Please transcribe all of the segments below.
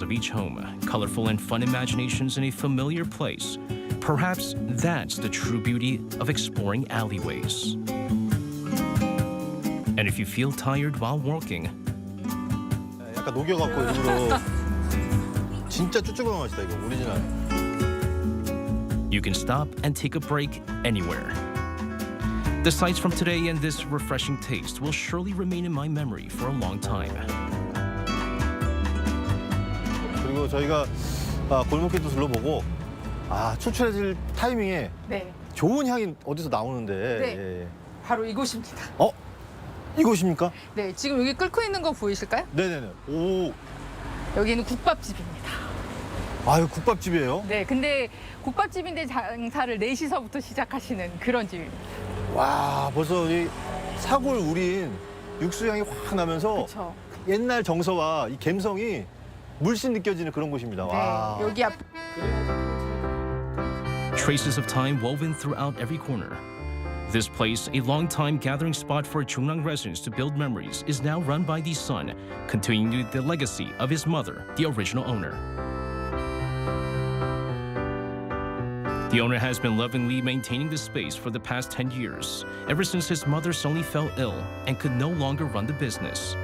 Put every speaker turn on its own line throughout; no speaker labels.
of each home, colorful and fun imaginations in a familiar place. Perhaps that's the true beauty of exploring alleyways. And if you feel tired while walking,
약간 녹여갖고 일부러 진짜 쭈쭈한 맛이다 이거 오리지널.
you can stop and take a break anywhere. The sights from today and this refreshing taste will surely remain in my memory for a long time.
그리고 저희가 골목길도 둘러보고 출출해질 타이밍에
네,
좋은 향이 어디서 나오는데.
네.
예.
바로 이곳입니다.
이곳입니까?
네, 지금 여기 끓고 있는 거 보이실까요?
네네네. 오,
여기는 국밥집입니다.
이거 국밥집이에요?
네, 근데 국밥집인데 장사를 4시서부터 시작하시는 그런 집입니다.
와, 벌써 이 사골 우린 육수 향이 확 나면서
그렇죠.
옛날 정서와 이 감성이 물씬 느껴지는 그런 곳입니다. 와.
네, 여기 앞
Traces of time woven throughout every corner. This place, a long-time gathering spot for Chungnam residents to build memories, is now run by the son, continuing the legacy of his mother, the original owner. The owner has been lovingly maintaining the space for the past 10 years, ever since his mother suddenly fell ill and could no longer run the business.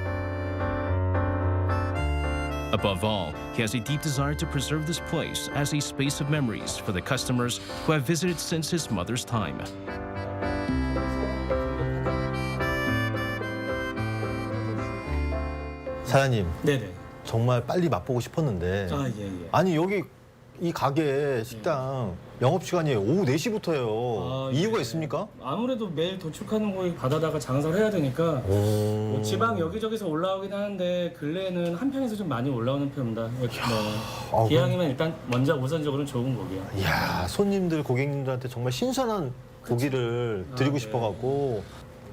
Above all, he has a deep desire to preserve this place as a space of memories for the customers who have visited since his mother's time.
사장님,
네네.
정말 빨리 맛보고 싶었는데.
예.
아니, 여기 이 가게, 식당 영업 시간이 오후 4시부터예요. 이유가
예.
있습니까?
아무래도 매일 도축하는 고기 받아다가 장사를 해야 되니까 뭐 지방 여기저기서 올라오긴 하는데 근래에는 한평에서 좀 많이 올라오는 편입니다. 기왕이면 일단 먼저 우선적으로는 좋은 고기야.
이야, 손님들, 고객님들한테 정말 신선한 고기를 드리고
네.
싶어갖고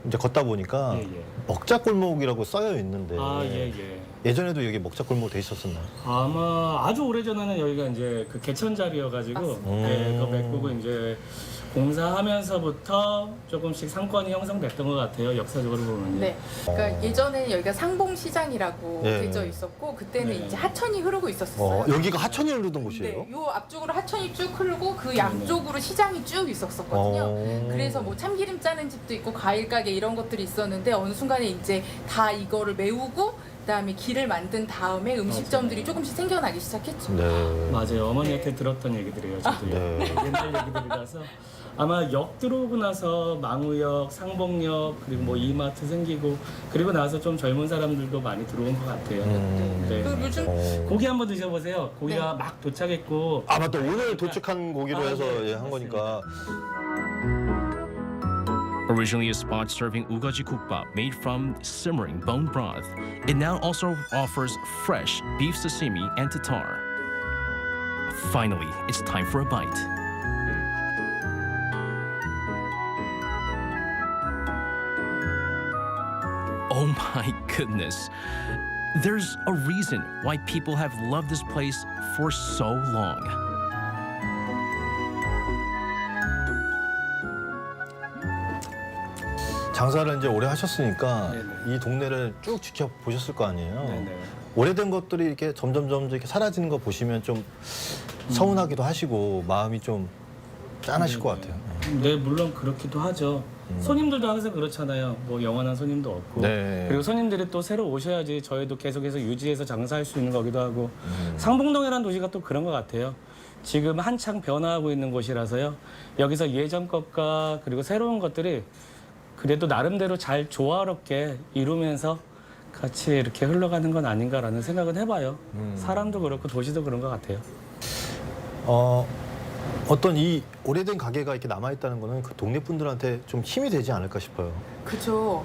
이제 걷다 보니까
예.
먹자골목이라고 써여 있는데
예.
예전에도 여기 먹자골목 돼 있었었나요?
아마 아주 오래전에는 여기가 이제 그 개천 자리여가지고 그거 메꾸고 이제 공사하면서부터 조금씩 상권이 형성됐던 것 같아요. 역사적으로 보면.
네. 그러니까 예전에 여기가 상봉시장이라고
네.
되어 있었고 그때는
네.
이제 하천이 흐르고 있었어요.
여기가 하천이 흐르던 곳이에요?
네, 요 앞쪽으로 하천이 쭉 흐르고 그 양쪽으로 시장이 쭉 있었거든요. 그래서 뭐 참기름 짜는 집도 있고 과일 가게 이런 것들이 있었는데 어느 순간에 이제 다 이거를 메우고 그다음에 길을 만든 다음에 음식점들이 조금씩 생겨나기 시작했죠.
네.
맞아요. 어머니한테 들었던 얘기들이에요. 저도
네.
옛날 얘기들이라서 아마 역 들어오고 나서 망우역, 상봉역 그리고 뭐 이마트 생기고 그리고 나서 좀 젊은 사람들도 많이 들어온 것 같아요. 네.
그리고 요즘
고기 한번 드셔보세요. 고기가
네.
막 도착했고
맞다. 오늘 도축한 고기로 해서
네.
한 거니까.
Originally a spot serving ugaji kukbap made from simmering bone broth, it now also offers fresh beef sashimi and tartar. Finally, it's time for a bite. Oh my goodness. There's a reason why people have loved this place for so long.
장사를 이제 오래 하셨으니까
네네.
이 동네를 쭉 지켜보셨을 거 아니에요?
네네.
오래된 것들이 이렇게 점점 이렇게 사라지는 거 보시면 좀 서운하기도 하시고 마음이 좀 짠하실 것 같아요.
네, 물론 그렇기도 하죠. 손님들도 항상 그렇잖아요. 뭐 영원한 손님도 없고.
네.
그리고 손님들이 또 새로 오셔야지 저희도 계속해서 유지해서 장사할 수 있는 거기도 하고. 상봉동이라는 도시가 또 그런 것 같아요. 지금 한창 변화하고 있는 곳이라서요. 여기서 예전 것과 그리고 새로운 것들이 그래도 나름대로 잘 조화롭게 이루면서 같이 이렇게 흘러가는 건 아닌가라는 생각은 해봐요. 사람도 그렇고 도시도 그런 것 같아요.
어떤 이 오래된 가게가 이렇게 남아있다는 거는 그 동네 분들한테 좀 힘이 되지 않을까 싶어요.
그죠.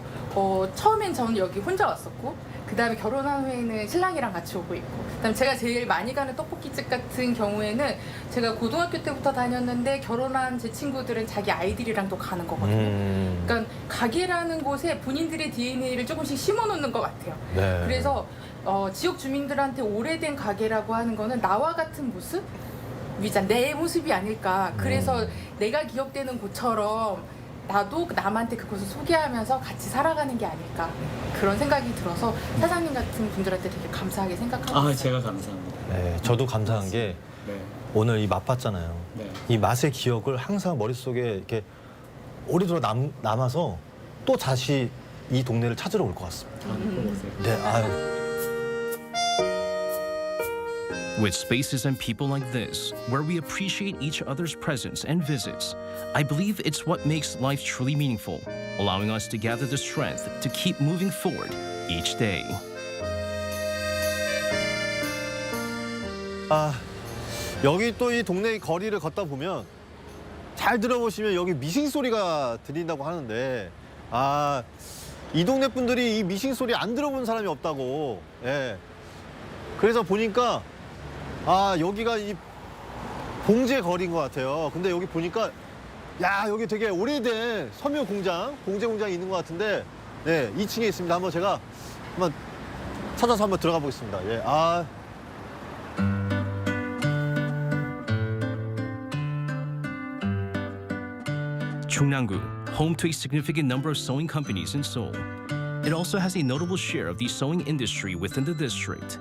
처음엔 저는 여기 혼자 왔었고 그 다음에 결혼한 후에는 신랑이랑 같이 오고 있고 그다음에 제가 제일 많이 가는 떡볶이집 같은 경우에는 제가 고등학교 때부터 다녔는데 결혼한 제 친구들은 자기 아이들이랑 또 가는 거거든요. 그러니까 가게라는 곳에 본인들의 DNA를 조금씩 심어놓는 것 같아요.
네.
그래서 지역 주민들한테 오래된 가게라고 하는 거는 나와 같은 모습? 내 모습이 아닐까. 그래서 내가 기억되는 곳처럼 나도 남한테 그곳을 소개하면서 같이 살아가는 게 아닐까. 그런 생각이 들어서 사장님 같은 분들한테 되게 감사하게 생각하고 있어요.
제가 감사합니다.
네, 저도 감사한 게
네.
오늘 이 맛봤잖아요.
네.
이 맛의 기억을 항상 머릿속에 이렇게 오래도록 남아서 또 다시 이 동네를 찾으러 올 것 같습니다. 네, 아유.
With spaces and people like this, where we appreciate each other's presence and visits, I believe it's what makes life truly meaningful, allowing us to gather the strength to keep moving forward each day.
아, 여기 또 이 동네 거리를 걷다 보면 잘 들어보시면 여기 미싱 소리가 들린다고 하는데 아, 이 동네 분들이 이 미싱 소리 안 들어본 사람이 없다고. 예. 그래서 보니까 아, 여기가 이 봉제 거리인 것 같아요. 근데 여기 보니까 야, 여기 되게 오래된 섬유 공장, 봉제 공장이 있는 것 같은데 네, 2층에 있습니다. 한번 제가 한번 찾아서 한번 들어가 보겠습니다. 예. 아.
Chungnam-gu, home to a significant number of sewing companies in Seoul. It also has a notable share of the sewing industry within the district.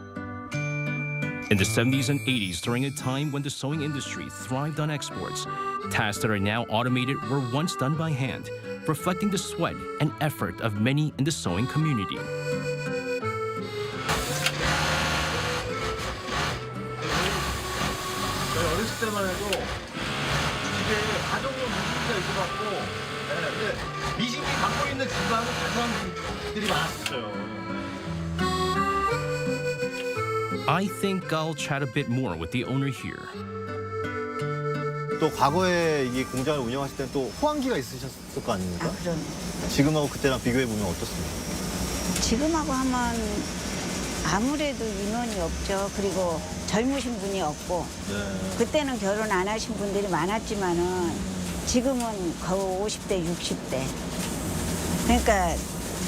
In the 70s and 80s, during a time when the sewing industry thrived on exports, tasks that are now automated were once done by hand, reflecting the sweat and effort of many in the sewing community.
저희 어렸을 때만 해도 집에 가정용 미싱기가 있어갖고 근데 미싱기 갖고 있는 집안은 가져간 분들이 많았어요.
I think I'll chat a bit more with the owner here.
또 과거에 이 공장을 운영하실 때는 또 호황기가 있으셨을 거 아닙니까?
아, 그럼
지금하고 그때랑 비교해보면 어떻습니까?
지금하고 하면 아무래도 인원이 없죠. 그리고 젊으신 분이 없고
네.
그때는 결혼 안 하신 분들이 많았지만은 지금은 거의 50대, 60대. 그러니까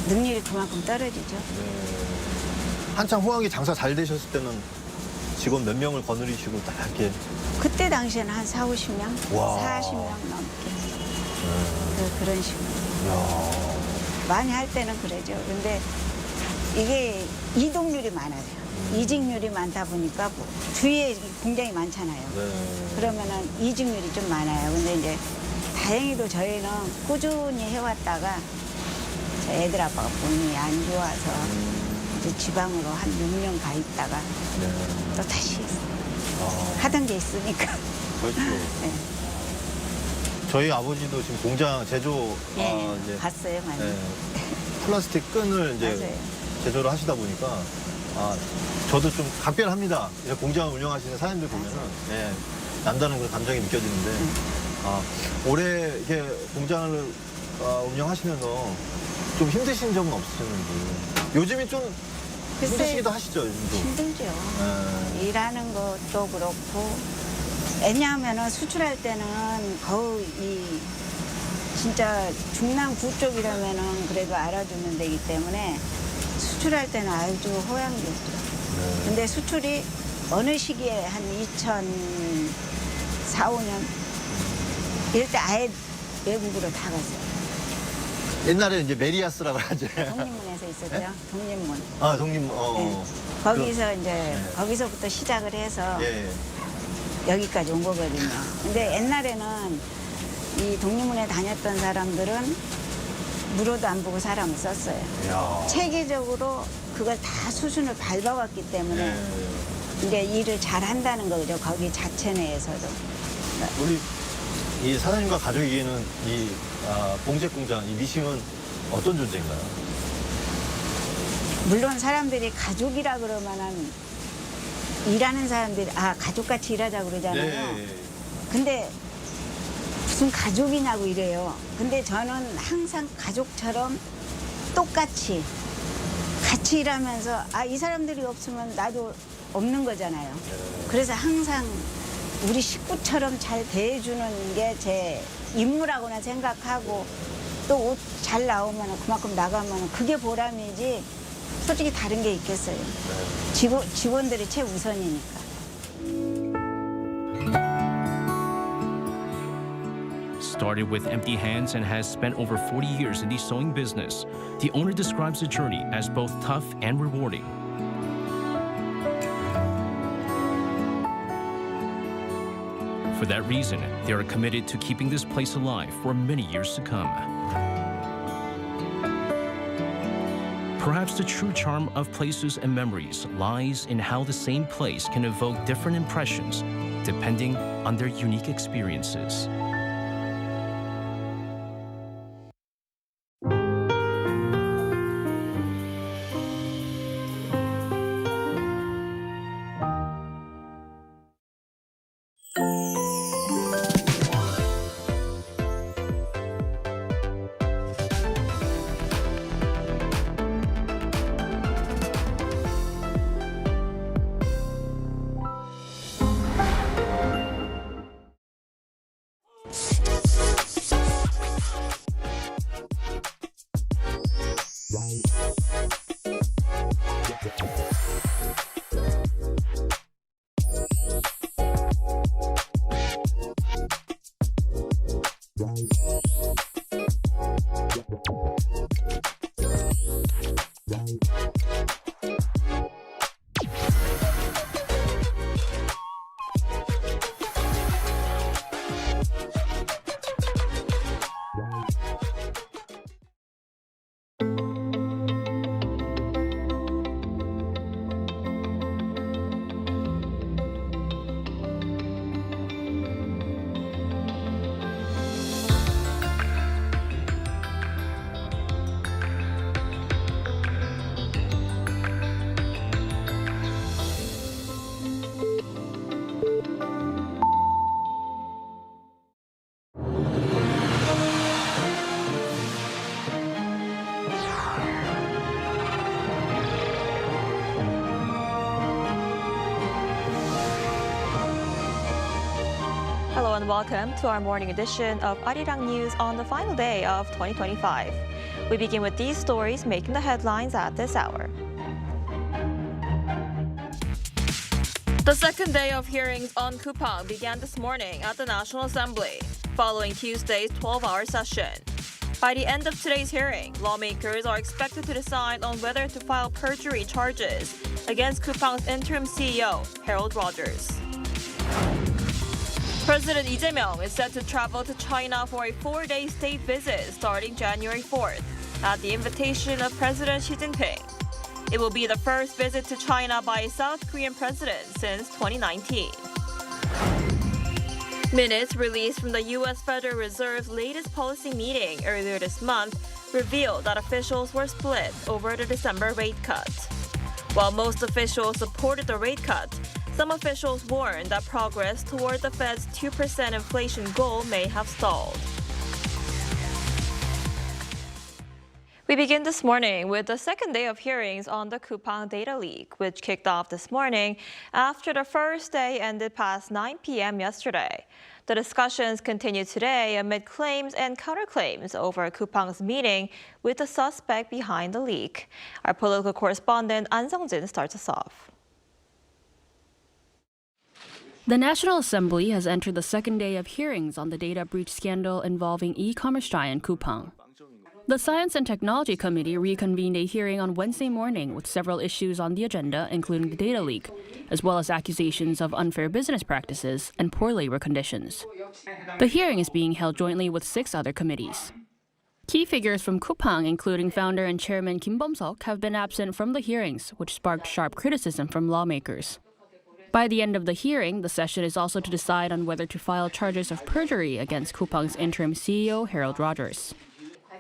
능률이 그만큼 떨어지죠.
한창 호황기 장사 잘 되셨을 때는 직원 몇 명을 거느리시고 딱 이렇게
그때 당시에는 한 4, 50명?
와.
40명 넘게. 그런 식으로.
이야.
많이 할 때는 그러죠. 근데 이게 이동률이 많아요. 이직률이 많다 보니까 뭐 주위에 공장이 많잖아요.
네.
그러면은 이직률이 좀 많아요. 근데 이제 다행히도 저희는 꾸준히 해왔다가 저 애들 아빠가 몸이 안 좋아서 이제 지방으로 한 6년 가 있다가 또 다시 하던 게 있으니까.
그렇죠.
네.
저희 아버지도 지금 공장 제조
예,
이제
봤어요, 많이.
네, 플라스틱 끈을 이제
맞아요.
제조를 하시다 보니까 아, 저도 좀 각별합니다. 이제 공장을 운영하시는 사람들 보면은 네, 남다른 그 감정이 느껴지는데 아, 올해 이렇게 공장을 운영하시면서 좀 힘드신 점은 없으셨는지 요즘이 좀
글쎄,
힘드시기도 하시죠, 요즘도.
힘들죠.
네.
일하는 것도 그렇고. 왜냐하면 수출할 때는 거의 이 진짜 중남부 쪽이라면은 그래도 알아주는 데이기 때문에 수출할 때는 아주 호양이었죠.
네.
근데 수출이 어느 시기에 한 2004, 5년 이럴 때 아예 외국으로 다 갔어요.
옛날에 이제 메리아스라고 하죠.
독립문에서 있었죠. 독립문.
아, 독립문.
네. 거기서 이제 거기서부터 시작을 해서
예.
여기까지 온 거거든요. 근데 옛날에는 이 독립문에 다녔던 사람들은 물어도 안 보고 사람을 썼어요.
이야.
체계적으로 그걸 다 수순을 밟아왔기 때문에
예.
이제 일을 잘 한다는 거죠. 거기 자체 내에서도.
우리 이 사장님과 가족에게는 이 봉제 공장, 이 미싱은 어떤 존재인가요?
물론 사람들이 가족이라 그러면은 일하는 사람들이 가족같이 일하자 그러잖아요.
네.
근데 무슨 가족이냐고 이래요. 근데 저는 항상 가족처럼 똑같이 같이 일하면서 이 사람들이 없으면 나도 없는 거잖아요. 그래서 항상 우리 식구처럼 잘 대해주는 게 제 임무라고나 생각하고 또 옷 잘 나오면 그만큼 나가면 그게 보람이지 솔직히 다른 게 있겠어요. 직원들이 최우선이니까.
Started with empty hands and has spent over 40 years in the sewing business, the owner describes the journey as both tough and rewarding. For that reason, they are committed to keeping this place alive for many years to come. Perhaps the true charm of places and memories lies in how the same place can evoke different impressions depending on their unique experiences.
Hello and welcome to our morning edition of Arirang News on the final day of 2025. We begin with these stories making the headlines at this hour. The second day of hearings on Coupang began this morning at the National Assembly, following Tuesday's 12-hour session. By the end of today's hearing, lawmakers are expected to decide on whether to file perjury charges against Coupang's interim CEO, Harold Rogers. President Lee Jae-myung is set to travel to China for a 4-day state visit starting January 4th at the invitation of President Xi Jinping. It will be the first visit to China by a South Korean president since 2019. Minutes released from the U.S. Federal Reserve's latest policy meeting earlier this month revealed that officials were split over the December rate cut. While most officials supported the rate cut, some officials warned that progress toward the Fed's 2% inflation goal may have stalled. We begin this morning with the second day of hearings on the Coupang data leak, which kicked off this morning after the first day ended past 9 p.m. yesterday. The discussions continue today amid claims and counterclaims over Coupang's meeting with the suspect behind the leak. Our political correspondent An Sung-jin starts us off.
The National Assembly has entered the second day of hearings on the data breach scandal involving e-commerce giant Coupang. The Science and Technology Committee reconvened a hearing on Wednesday morning with several issues on the agenda, including the data leak, as well as accusations of unfair business practices and poor labor conditions. The hearing is being held jointly with 6 other committees. Key figures from Coupang, including founder and chairman Kim Bum-seok, have been absent from the hearings, which sparked sharp criticism from lawmakers. By the end of the hearing, the session is also to decide on whether to file charges of perjury against Coupang's interim CEO, Harold Rogers.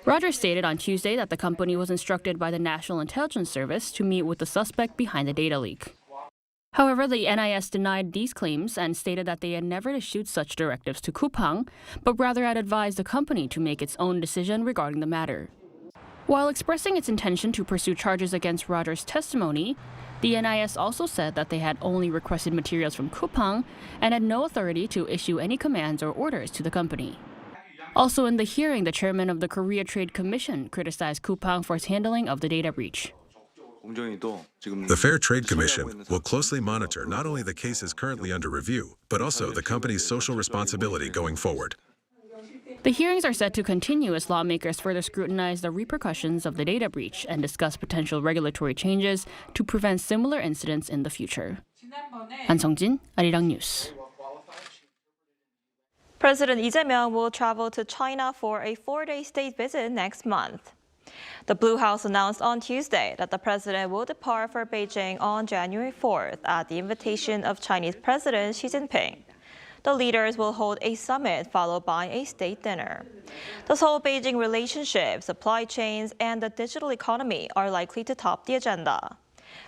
Rogers stated on Tuesday that the company was instructed by the National Intelligence Service to meet with the suspect behind the data leak. However, the NIS denied these claims and stated that they had never issued such directives to Coupang, but rather had advised the company to make its own decision regarding the matter. While expressing its intention to pursue charges against Rogers' testimony, the NIS also said that they had only requested materials from Coupang and had no authority to issue any commands or orders to the company. Also in the hearing, the chairman of the Korea Trade Commission criticized Coupang for its handling of the data breach.
The Fair Trade Commission will closely monitor not only the cases currently under review, but also the company's social responsibility going forward.
The hearings are set to continue as lawmakers further scrutinize the repercussions of the data breach and discuss potential regulatory changes to prevent similar incidents in the future. An Sung-jin, Arirang News.
President Lee Jae-myung will travel to China for a 4-day state visit next month. The Blue House announced on Tuesday that the president will depart for Beijing on January 4th at the invitation of Chinese President Xi Jinping. The leaders will hold a summit followed by a state dinner. The Seoul-Beijing relationship, supply chains, and the digital economy are likely to top the agenda.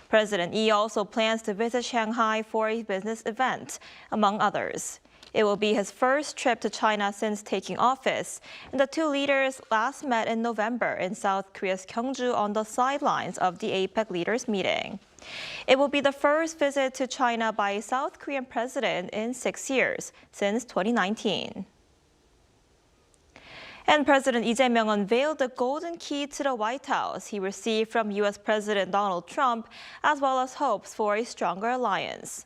President Lee also plans to visit Shanghai for a business event, among others. It will be his first trip to China since taking office, and the two leaders last met in November in South Korea's Gyeongju on the sidelines of the APEC leaders meeting. It will be the first visit to China by a South Korean president in 6 years, since 2019. And President Lee Jae-myung unveiled the golden key to the White House he received from U.S. President Donald Trump, as well as hopes for a stronger alliance.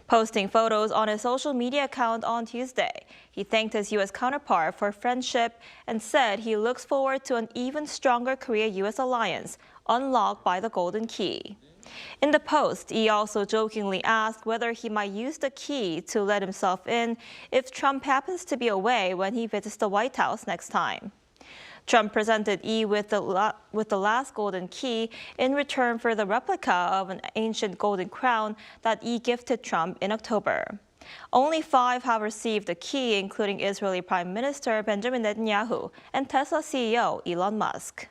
Posting photos on his social media account on Tuesday, he thanked his U.S. counterpart for friendship and said he looks forward to an even stronger Korea-U.S. alliance unlocked by the golden key. In the post, he also jokingly asked whether he might use the key to let himself in if Trump happens to be away when he visits the White House next time. Trump presented Yi with the last golden key in return for the replica of an ancient golden crown that Yi gifted Trump in October. Only 5 have received the key, including Israeli Prime Minister Benjamin Netanyahu and Tesla CEO Elon Musk.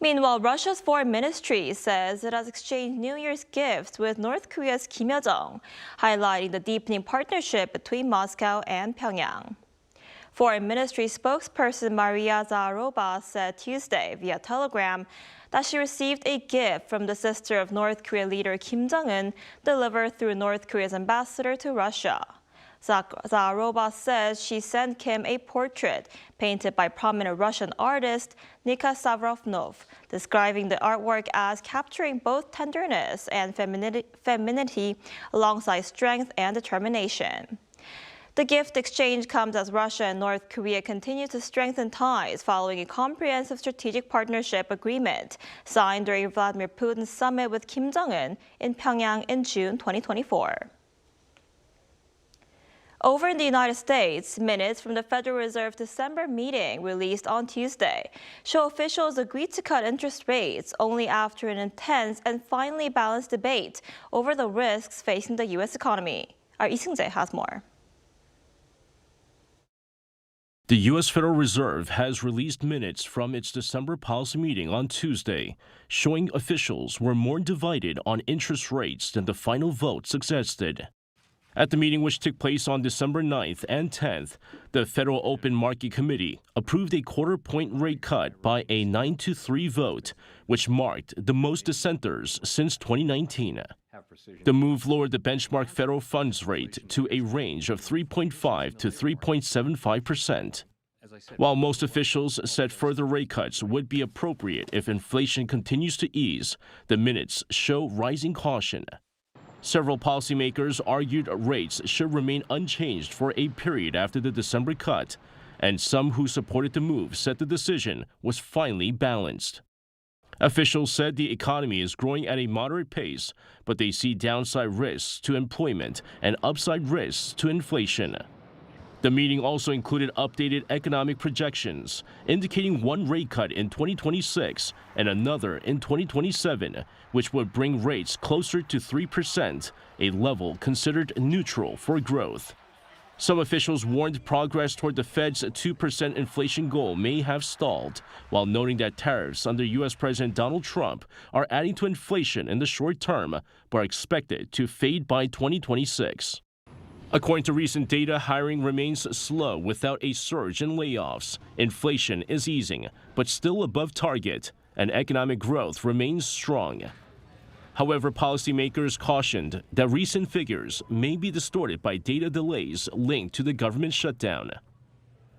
Meanwhile, Russia's foreign ministry says it has exchanged New Year's gifts with North Korea's Kim Yo-jong, highlighting the deepening partnership between Moscow and Pyongyang. Foreign Ministry spokesperson Maria Zakharova said Tuesday via Telegram that she received a gift from the sister of North Korean leader Kim Jong-un delivered through North Korea's ambassador to Russia. Zakharova says she sent Kim a portrait painted by prominent Russian artist Nika Savrovnov, describing the artwork as capturing both tenderness and femininity alongside strength and determination. The gift exchange comes as Russia and North Korea continue to strengthen ties following a comprehensive strategic partnership agreement signed during Vladimir Putin's summit with Kim Jong-un in Pyongyang in June 2024. Over in the United States, minutes from the Federal Reserve December meeting released on Tuesday show officials agreed to cut interest rates only after an intense and finely balanced debate over the risks facing the U.S. economy. Our Lee Seung-jae has more.
The U.S. Federal Reserve has released minutes from its December policy meeting on Tuesday, showing officials were more divided on interest rates than the final vote suggested. At the meeting, which took place on December 9th and 10th, the Federal Open Market Committee approved a quarter-point rate cut by a 9-3 vote, which marked the most dissenters since 2019. The move lowered the benchmark federal funds rate to a range of 3.5 to 3.75%. While most officials said further rate cuts would be appropriate if inflation continues to ease, the minutes show rising caution. Several policymakers argued rates should remain unchanged for a period after the December cut, and some who supported the move said the decision was finally balanced. Officials said the economy is growing at a moderate pace, but they see downside risks to employment and upside risks to inflation. The meeting also included updated economic projections, indicating one rate cut in 2026 and another in 2027, which would bring rates closer to 3%, a level considered neutral for growth. Some officials warned progress toward the Fed's 2% inflation goal may have stalled, while noting that tariffs under U.S. President Donald Trump are adding to inflation in the short term, but are expected to fade by 2026. According to recent data, hiring remains slow without a surge in layoffs. Inflation is easing, but still above target, and economic growth remains strong. However, policymakers cautioned that recent figures may be distorted by data delays linked to the government shutdown.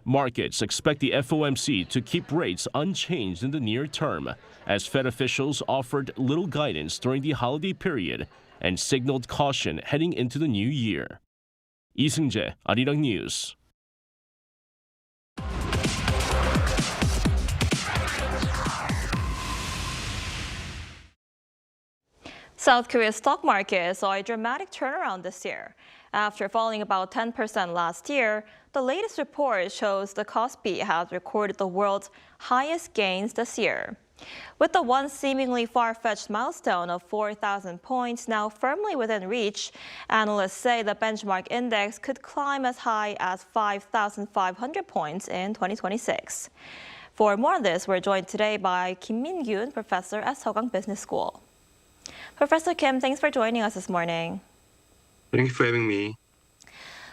Markets expect the FOMC to keep rates unchanged in the near term, as Fed officials offered little guidance during the holiday period and signaled caution heading into the new year. Lee Seung-jae, Arirang News.
South Korea's stock market saw a dramatic turnaround this year. After falling about 10% last year, the latest report shows the Kospi has recorded the world's highest gains this year. With the once seemingly far-fetched milestone of 4,000 points now firmly within reach, analysts say the benchmark index could climb as high as 5,500 points in 2026. For more on this, we're joined today by Kim Min-gyun, professor at Seogang Business School. Professor Kim, thanks for joining us this morning.
Thank you for having me.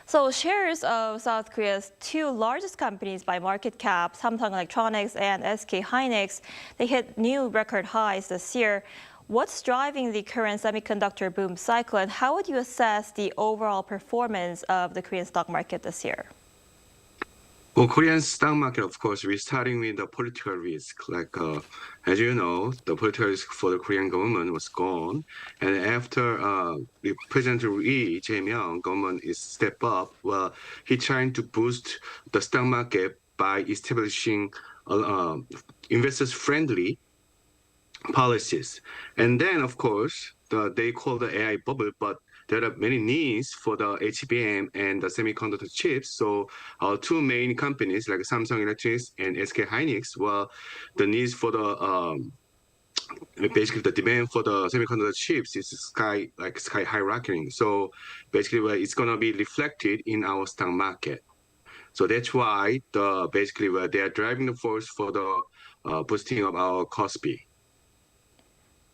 So shares of South Korea's two largest companies by market cap, Samsung Electronics and SK Hynix, they hit new record highs this year. What's driving the current semiconductor boom cycle, and how would you assess the overall performance of the Korean stock market this year?
Well, Korean stock market, of course, we're starting with the political risk. As you know, the political risk for the Korean government was gone. And after President Lee Jae-myung government is step up, well, he trying to boost the stock market by establishing investors-friendly policies. And then, of course, they call the AI bubble, but there are many needs for the HBM and the semiconductor chips. So our two main companies like Samsung Electronics and SK Hynix, well, the needs for the basically the demand for the semiconductor chips is sky high rocketing. So basically, well, it's gonna be reflected in our stock market. So that's why they are driving the force for the boosting of our Kospi.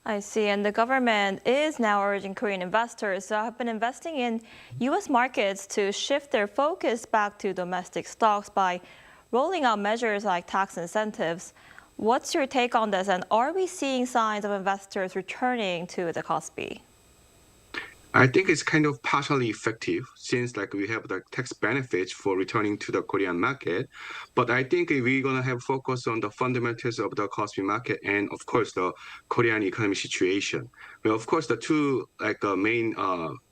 I see, and the government is now urging Korean investors who have been investing in U.S. markets to shift their focus back to domestic stocks by rolling out measures like tax incentives. What's your take on this, and are we seeing signs of investors returning to the Kospi?
I think it's kind of partially effective since we have the tax benefits for returning to the Korean market. But I think we're going to have focus on the fundamentals of the Kospi market and, of course, the Korean economic situation. Well, of course, the two main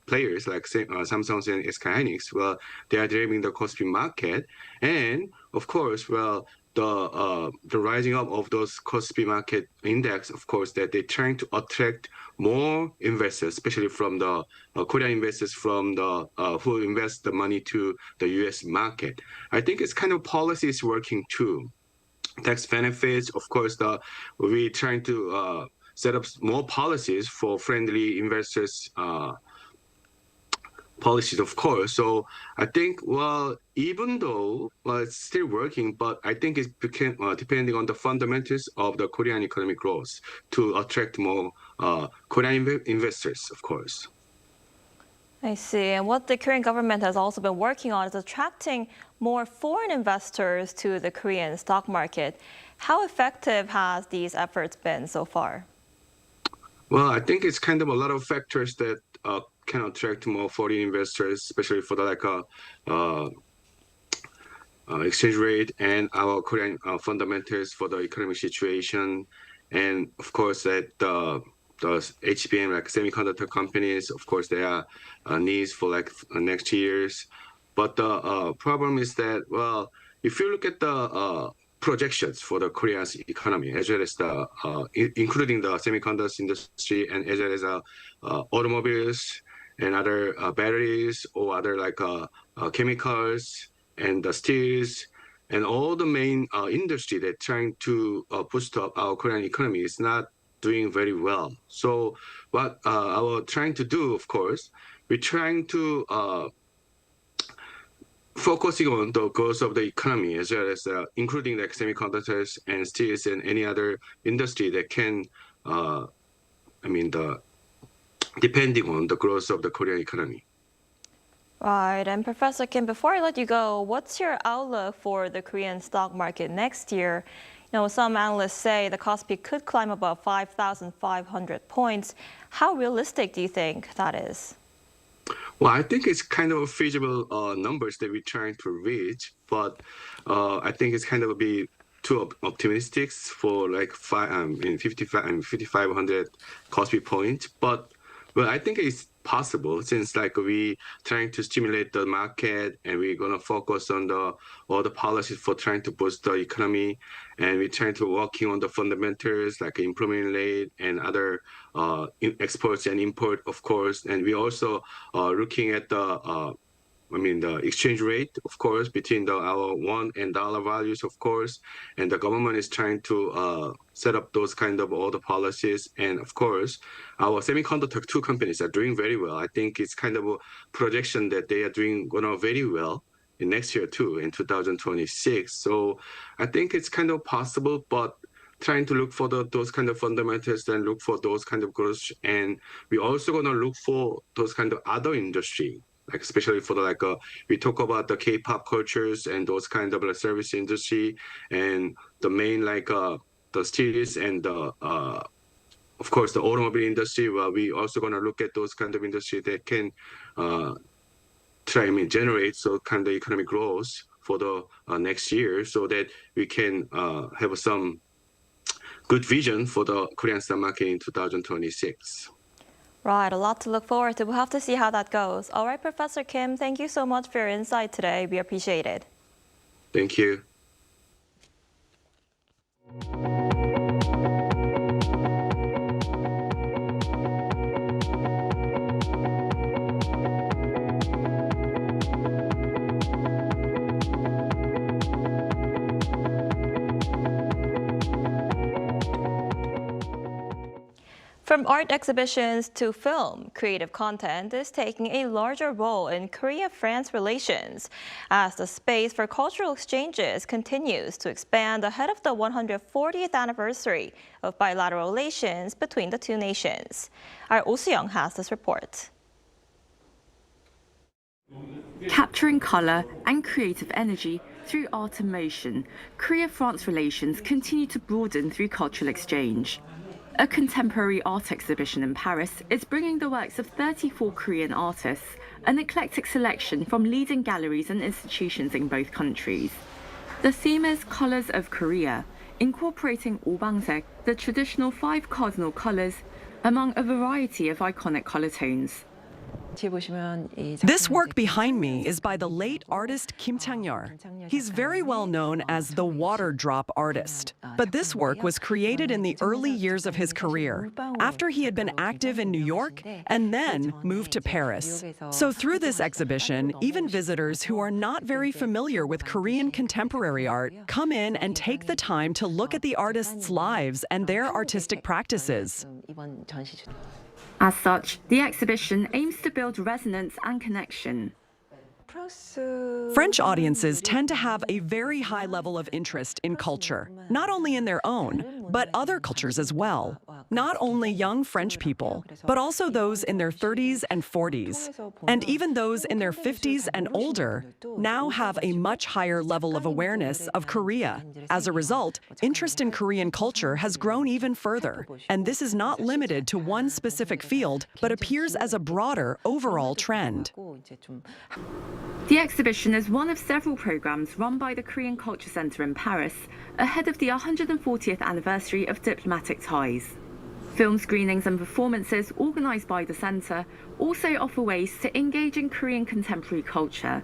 players like Samsung and SK Hynix, well, they are driving the Kospi market. And, of course, well, the rising up of those Kospi market index, of course, that they're trying to attract more investors, especially from the Korean investors from the who invest the money to the U.S. market. I think it's kind of policy is working too. Tax benefits, of course, we're trying to set up more policies for friendly investors. Policies, of course. So I think, well, even though it's still working, but I think it's depending on the fundamentals of the Korean economic growth to attract more Korean investors, of course.
I see. And what the Korean government has also been working on is attracting more foreign investors to the Korean stock market. How effective has these efforts been so far?
Well, I think it's kind of a lot of factors that can attract more foreign investors, especially for the exchange rate and our Korean fundamentals for the economic situation, and of course that the HBM semiconductor companies, of course, there are needs for next years. But the problem is that, well, if you look at the projections for the Korea's economy, as well as including the semiconductor industry and as well as automobiles and other batteries or other chemicals and the steels and all the main industry that trying to boost up our Korean economy is not doing very well. So what we're trying to do, of course, we're trying to focusing on the growth of the economy as well as including semiconductors and steels and any other industry that can, depending on the growth of the Korean economy.
Right. And Professor Kim, before I let you go, what's your outlook for the Korean stock market next year? Some analysts say the Kospi could climb above 5,500 points. How realistic do you think that is?
Well, I think it's kind of feasible numbers that we're trying to reach, but I think it's kind of be too optimistic for 5,500 Kospi points. But I think it's possible, since like we trying to stimulate the market and we're gonna focus on all the policies for trying to boost the economy, and we're trying to working on the fundamentals like employment rate and other exports and import, of course, and we also looking at the exchange rate, of course, between our won and dollar values, of course, and the government is trying to set up those kind of all the policies. And of course, our semiconductor two companies are doing very well. I think it's kind of a projection that they are doing very well in next year too, in 2026. So I think it's kind of possible, but trying to look for those kind of fundamentals and look for those kind of growth. And we're also going to look for those kind of other industry, like especially for we talk about the K-pop cultures and those kind of service industry, and the main the steel and of course the automobile industry. Well, we also going to look at those kind of industry that can generate so kind of economic growth for the next year, so that we can have some good vision for the Korean stock market in 2026.
Right, a lot to look forward to. We'll have to see how that goes. All right, Professor Kim, thank you so much for your insight today. We appreciate it.
Thank you.
From art exhibitions to film, creative content is taking a larger role in Korea-France relations as the space for cultural exchanges continues to expand ahead of the 140th anniversary of bilateral relations between the two nations. Our Oh Soo-young has this report.
Capturing color and creative energy through art and motion, Korea-France relations continue to broaden through cultural exchange. A contemporary art exhibition in Paris is bringing the works of 34 Korean artists, an eclectic selection from leading galleries and institutions in both countries. The theme is Colors of Korea, incorporating 오방색, the traditional 5 cardinal colors, among a variety of iconic color tones.
This work behind me is by the late artist Kim Chang-yeol. He's very well known as the water drop artist. But this work was created in the early years of his career, after he had been active in New York and then moved to Paris. So through this exhibition, even visitors who are not very familiar with Korean contemporary art come in and take the time to look at the artists' lives and their artistic practices.
As such, the exhibition aims to build resonance and connection.
French audiences tend to have a very high level of interest in culture, not only in their own, but other cultures as well. Not only young French people, but also those in their 30s and 40s. And even those in their 50s and older now have a much higher level of awareness of Korea. As a result, interest in Korean culture has grown even further. And this is not limited to one specific field, but appears as a broader overall trend.
The exhibition is one of several programs run by the Korean Culture Center in Paris ahead of the 140th anniversary of diplomatic ties. Film screenings and performances organized by the center also offer ways to engage in Korean contemporary culture.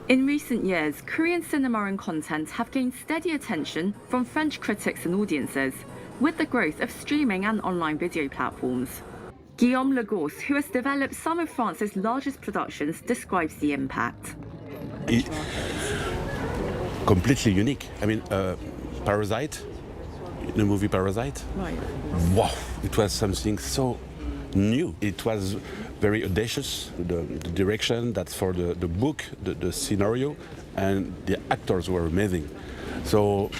In recent years, Korean cinema and content have gained steady attention from French critics and audiences, with the growth of streaming and online video platforms. Guillaume Legosse, who has developed some of France's largest productions, describes the impact.
Completely unique. I mean, Parasite, the movie Parasite. Right. Wow, it was something so new. It was very audacious, the direction, that's for the book, the scenario, and the actors were amazing. So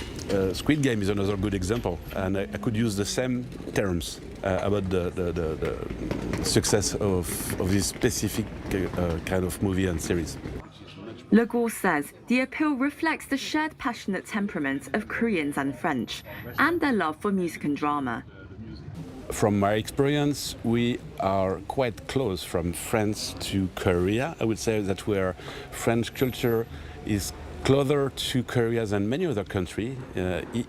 Squid Game is another good example, and I could use the same terms about the success of this specific kind of movie and series.
Legosse says the appeal reflects the shared passionate temperament of Koreans and French, and their love for music and drama.
From my experience, we are quite close from France to Korea. I would say that French culture is closer to Korea than many other countries.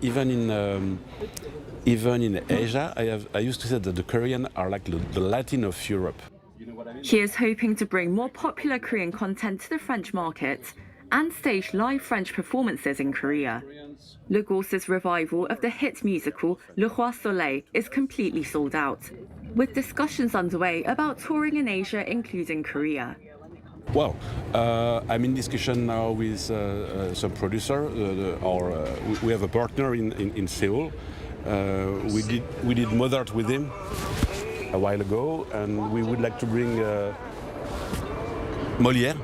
Even in Asia, I used to say that the Koreans are like the Latin of Europe.
He is hoping to bring more popular Korean content to the French market and stage live French performances in Korea. Le Gousse's revival of the hit musical Le Roi Soleil is completely sold out, with discussions underway about touring in Asia, including Korea.
Well, I'm in discussion now with some producer. We have a partner in Seoul. We did Mozart with him a while ago, and we would like to bring Molière,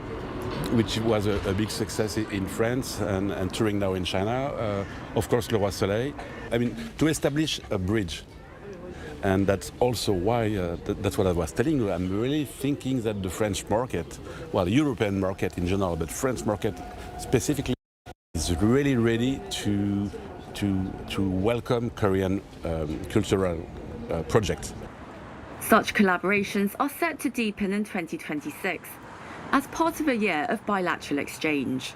which was a big success in France and touring now in China. Of course, Le Roi Soleil. I mean, to establish a bridge. And that's also why, that's what I was telling you, I'm really thinking that the French market, well, the European market in general, but French market specifically, is really ready to welcome Korean cultural projects.
Such collaborations are set to deepen in 2026 as part of a year of bilateral exchange.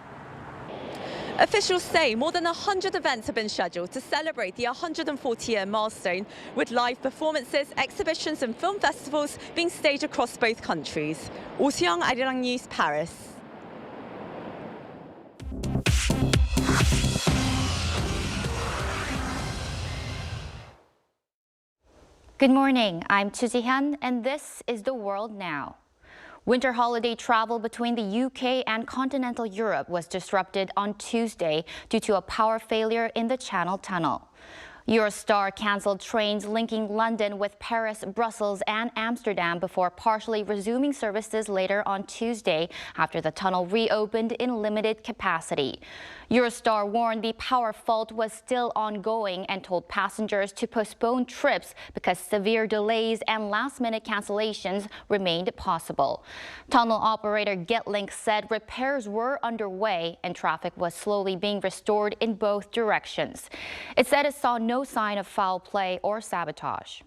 Officials say more than 100 events have been scheduled to celebrate the 140-year milestone, with live performances, exhibitions and film festivals being staged across both countries. Oh Seong, Arirang News, Paris.
Good morning, I'm Chu Ji-hyun, and this is The World Now. Winter holiday travel between the UK and continental Europe was disrupted on Tuesday due to a power failure in the Channel Tunnel. Eurostar cancelled trains linking London with Paris, Brussels and Amsterdam before partially resuming services later on Tuesday after the tunnel reopened in limited capacity. Eurostar warned the power fault was still ongoing and told passengers to postpone trips because severe delays and last-minute cancellations remained possible. Tunnel operator Getlink said repairs were underway and traffic was slowly being restored in both directions. It said it saw no sign of foul play or sabotage.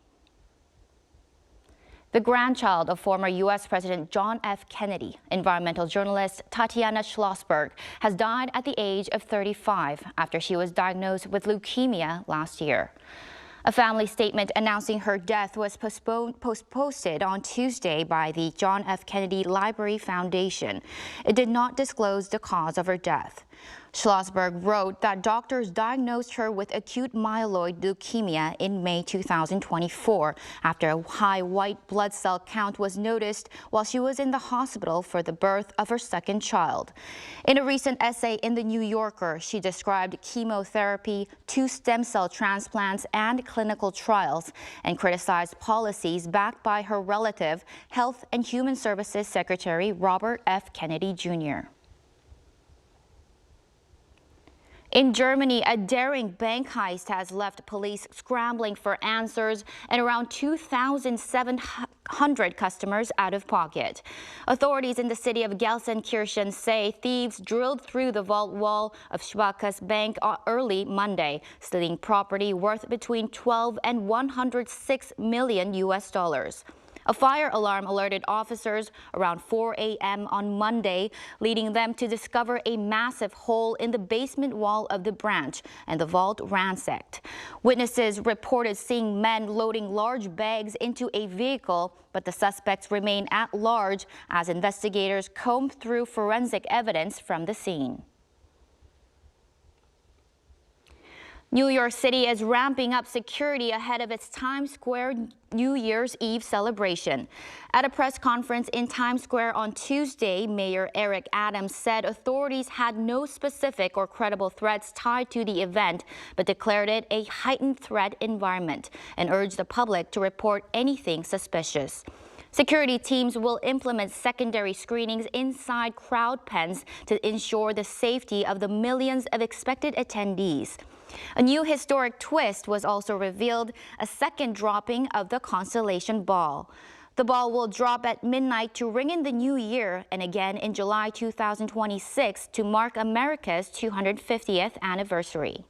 The grandchild of former U.S. President John F. Kennedy, environmental journalist Tatiana Schlossberg, has died at the age of 35 after she was diagnosed with leukemia last year. A family statement announcing her death was posted on Tuesday by the John F. Kennedy Library Foundation. It did not disclose the cause of her death. Schlossberg wrote that doctors diagnosed her with acute myeloid leukemia in May 2024 after a high white blood cell count was noticed while she was in the hospital for the birth of her second child. In a recent essay in The New Yorker, she described chemotherapy, 2 stem cell transplants, and clinical trials, and criticized policies backed by her relative, Health and Human Services Secretary Robert F. Kennedy Jr. In Germany, a daring bank heist has left police scrambling for answers and around 2,700 customers out of pocket. Authorities in the city of Gelsenkirchen say thieves drilled through the vault wall of Sparkasse Bank early Monday, stealing property worth between 12 and 106 million US dollars. A fire alarm alerted officers around 4 a.m. on Monday, leading them to discover a massive hole in the basement wall of the branch and the vault ransacked. Witnesses reported seeing men loading large bags into a vehicle, but the suspects remain at large as investigators combed through forensic evidence from the scene. New York City is ramping up security ahead of its Times Square New Year's Eve celebration. At a press conference in Times Square on Tuesday, Mayor Eric Adams said authorities had no specific or credible threats tied to the event, but declared it a heightened threat environment and urged the public to report anything suspicious. Security teams will implement secondary screenings inside crowd pens to ensure the safety of the millions of expected attendees. A new historic twist was also revealed, a second dropping of the Constellation Ball. The ball will drop at midnight to ring in the new year and again in July 2026 to mark America's 250th anniversary.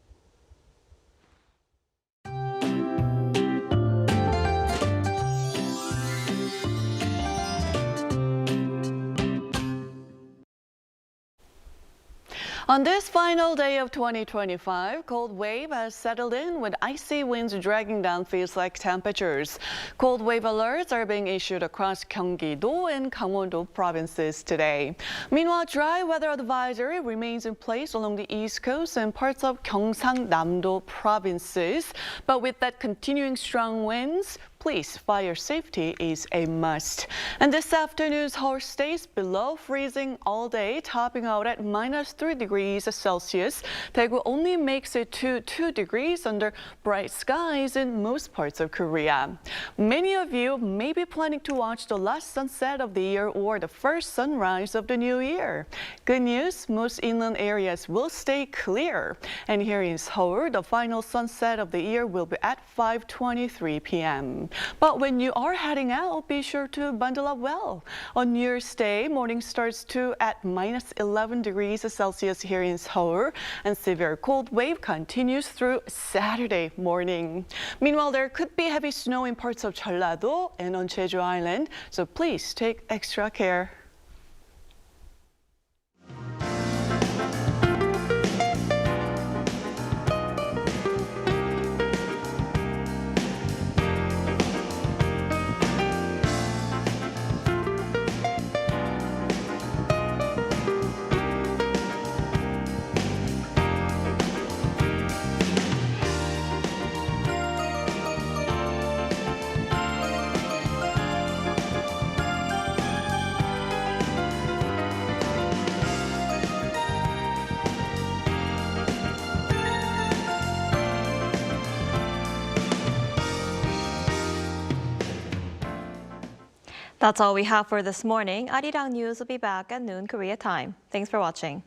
On this final day of 2025, cold wave has settled in with icy winds dragging down feels-like temperatures. Cold wave alerts are being issued across Gyeonggi-do and Gangwon-do provinces today. Meanwhile, dry weather advisory remains in place along the east coast and parts of Gyeongsang-Namdo provinces. But with that continuing strong winds, please, fire safety is a must. And this afternoon's Seoul stays below freezing all day, topping out at -3 degrees Celsius. Daegu only makes it to 2 degrees under bright skies in most parts of Korea. Many of you may be planning to watch the last sunset of the year or the first sunrise of the new year. Good news, most inland areas will stay clear. And here in Seoul, the final sunset of the year will be at 5:23 p.m. But when you are heading out, be sure to bundle up well. On New Year's Day, morning starts at -11 degrees Celsius here in Seoul, and severe cold wave continues through Saturday morning. Meanwhile, there could be heavy snow in parts of Jeollado and on Jeju Island, so please take extra care.
That's all we have for this morning. Arirang News will be back at noon Korea time. Thanks for watching.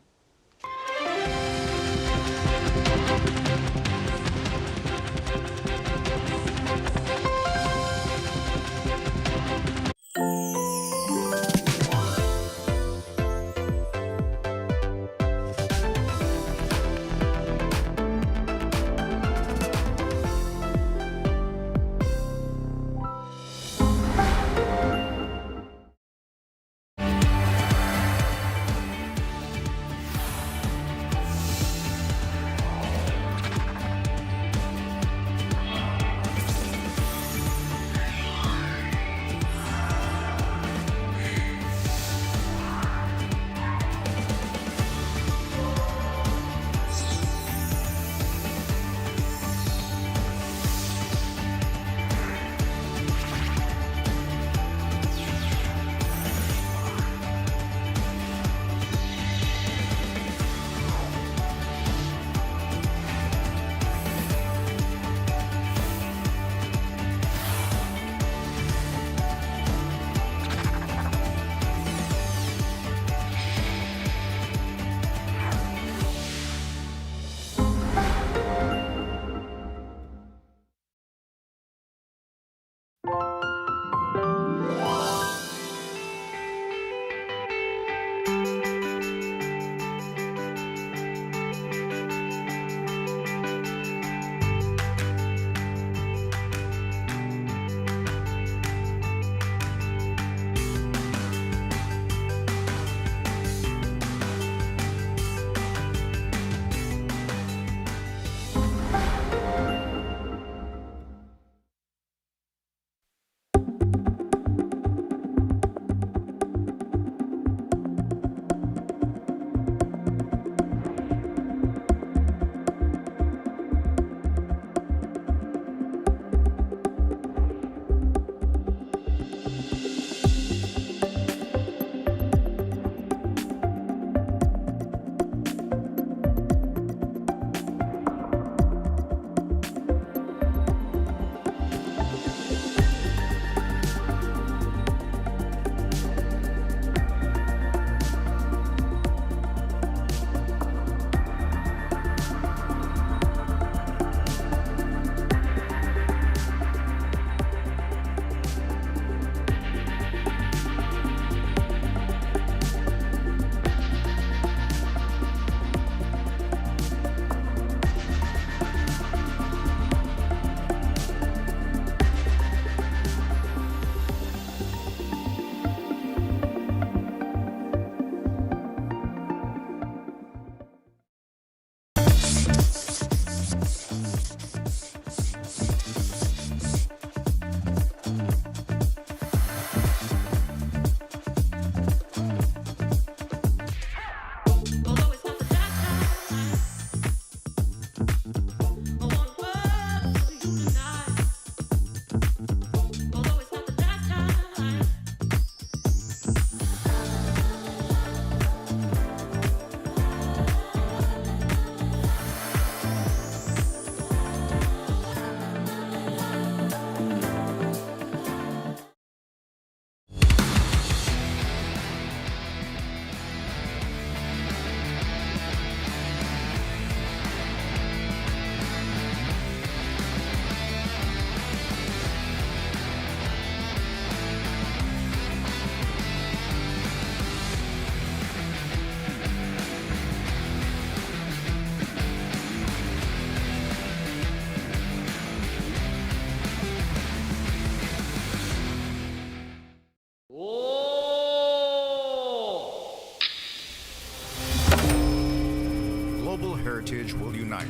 heritage will unite.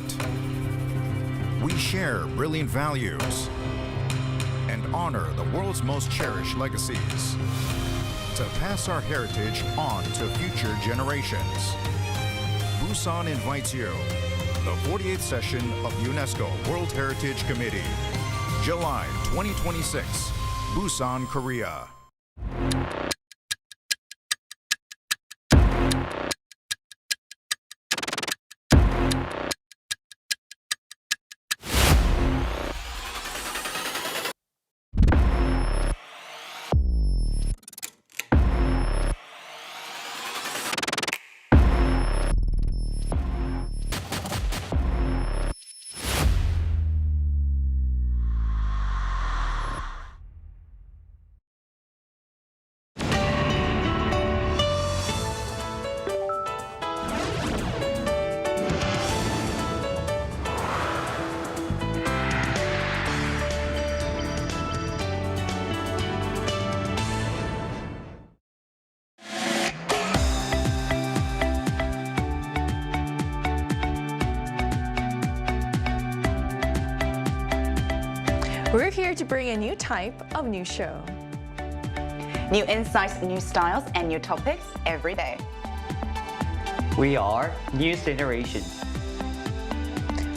We share brilliant values and honor the world's most cherished legacies to pass our heritage on to future generations. Busan invites you. The 48th session of UNESCO World Heritage Committee. July 2026, Busan, Korea.
We're here to bring a new type of news show.
New insights, new styles, and new topics every day.
We are News Generation.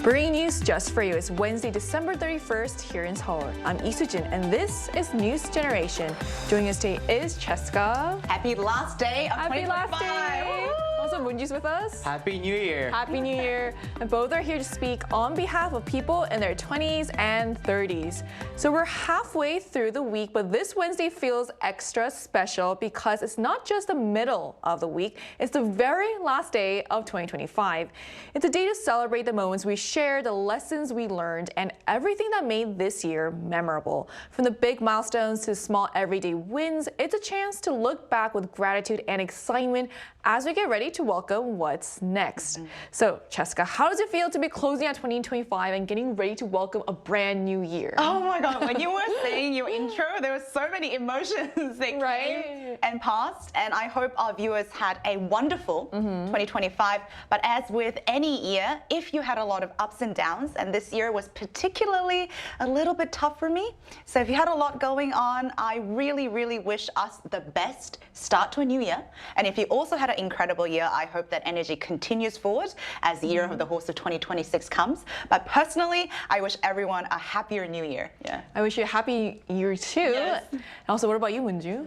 Bringing news just for you. It's Wednesday, December 31st here in Seoul. I'm Lee Soo-jin, and this is News Generation. Joining us today is Cheska.
Happy last day of 2025.
Last day. Also, Moonji's with us.
Happy New Year.
Happy New Year. And both are here to speak on behalf of people in their 20s and 30s. So we're halfway through the week, but this Wednesday feels extra special because it's not just the middle of the week, it's the very last day of 2025. It's a day to celebrate the moments we share, the lessons we learned, and everything that made this year memorable. From the big milestones to small everyday wins, it's a chance to look back with gratitude and excitement as we get ready to welcome what's next. So, Cheska, how does it feel to be closing out 2025 and getting ready to welcome a brand new year?
Oh my God, when you were saying your intro, there were so many emotions that came and passed, and I hope our viewers had a wonderful 2025. But as with any year, if you had a lot of ups and downs, and this year was particularly a little bit tough for me, so if you had a lot going on, I really, really wish us the best start to a new year. And if you also had an incredible year, I hope that energy continues forward as the year of the horse of 2026 comes. But personally, I wish everyone a happier new year. Yeah.
I wish you a happy year too. Yes. And also, what about you, Moonju?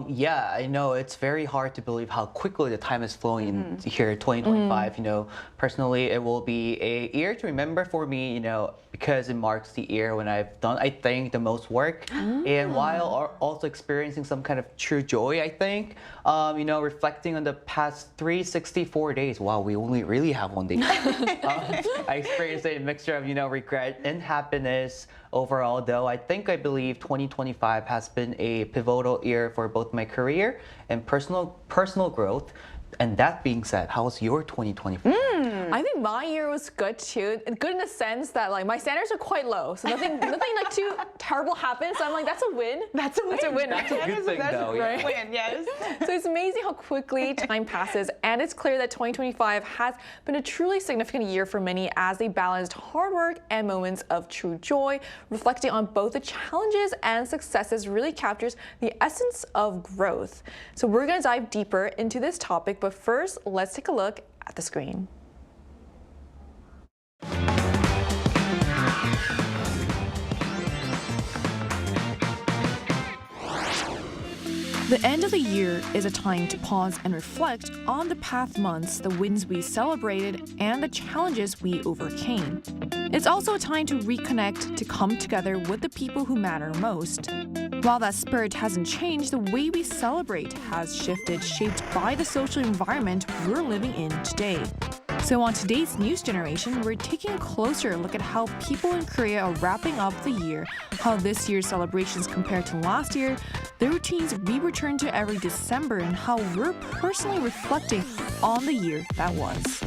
Yeah, I know it's very hard to believe how quickly the time is flowing in here, 2025. You know, personally, it will be a year to remember for me, you know, because it marks the year when I've done, I think, the most work. And while also experiencing some kind of true joy, I think, you know, reflecting on the past 364 days. Wow, we only really have one day. I experienced a mixture of, you know, regret and happiness overall, though. I believe 2025 has been a pivotal year for both my career and personal growth. And that being said, how was your 2025?
I think my year was good too. Good in the sense that like my standards are quite low, so nothing like too terrible happened. So I'm like, that's a win.
That's a win.
That's a win.
That's a good thing, though.
Right? Win, yes.
So it's amazing how quickly time passes, and it's clear that 2025 has been a truly significant year for many as they balanced hard work and moments of true joy. Reflecting on both the challenges and successes really captures the essence of growth. So we're going to dive deeper into this topic, but first, let's take a look at the screen. The end of the year is a time to pause and reflect on the past months, the wins we celebrated, and the challenges we overcame. It's also a time to reconnect, to come together with the people who matter most. While that spirit hasn't changed, the way we celebrate has shifted, shaped by the social environment we're living in today. So on today's News Generation, we're taking a closer look at how people in Korea are wrapping up the year, how this year's celebrations compare to last year, the routines we return to every December, and how we're personally reflecting on the year that was.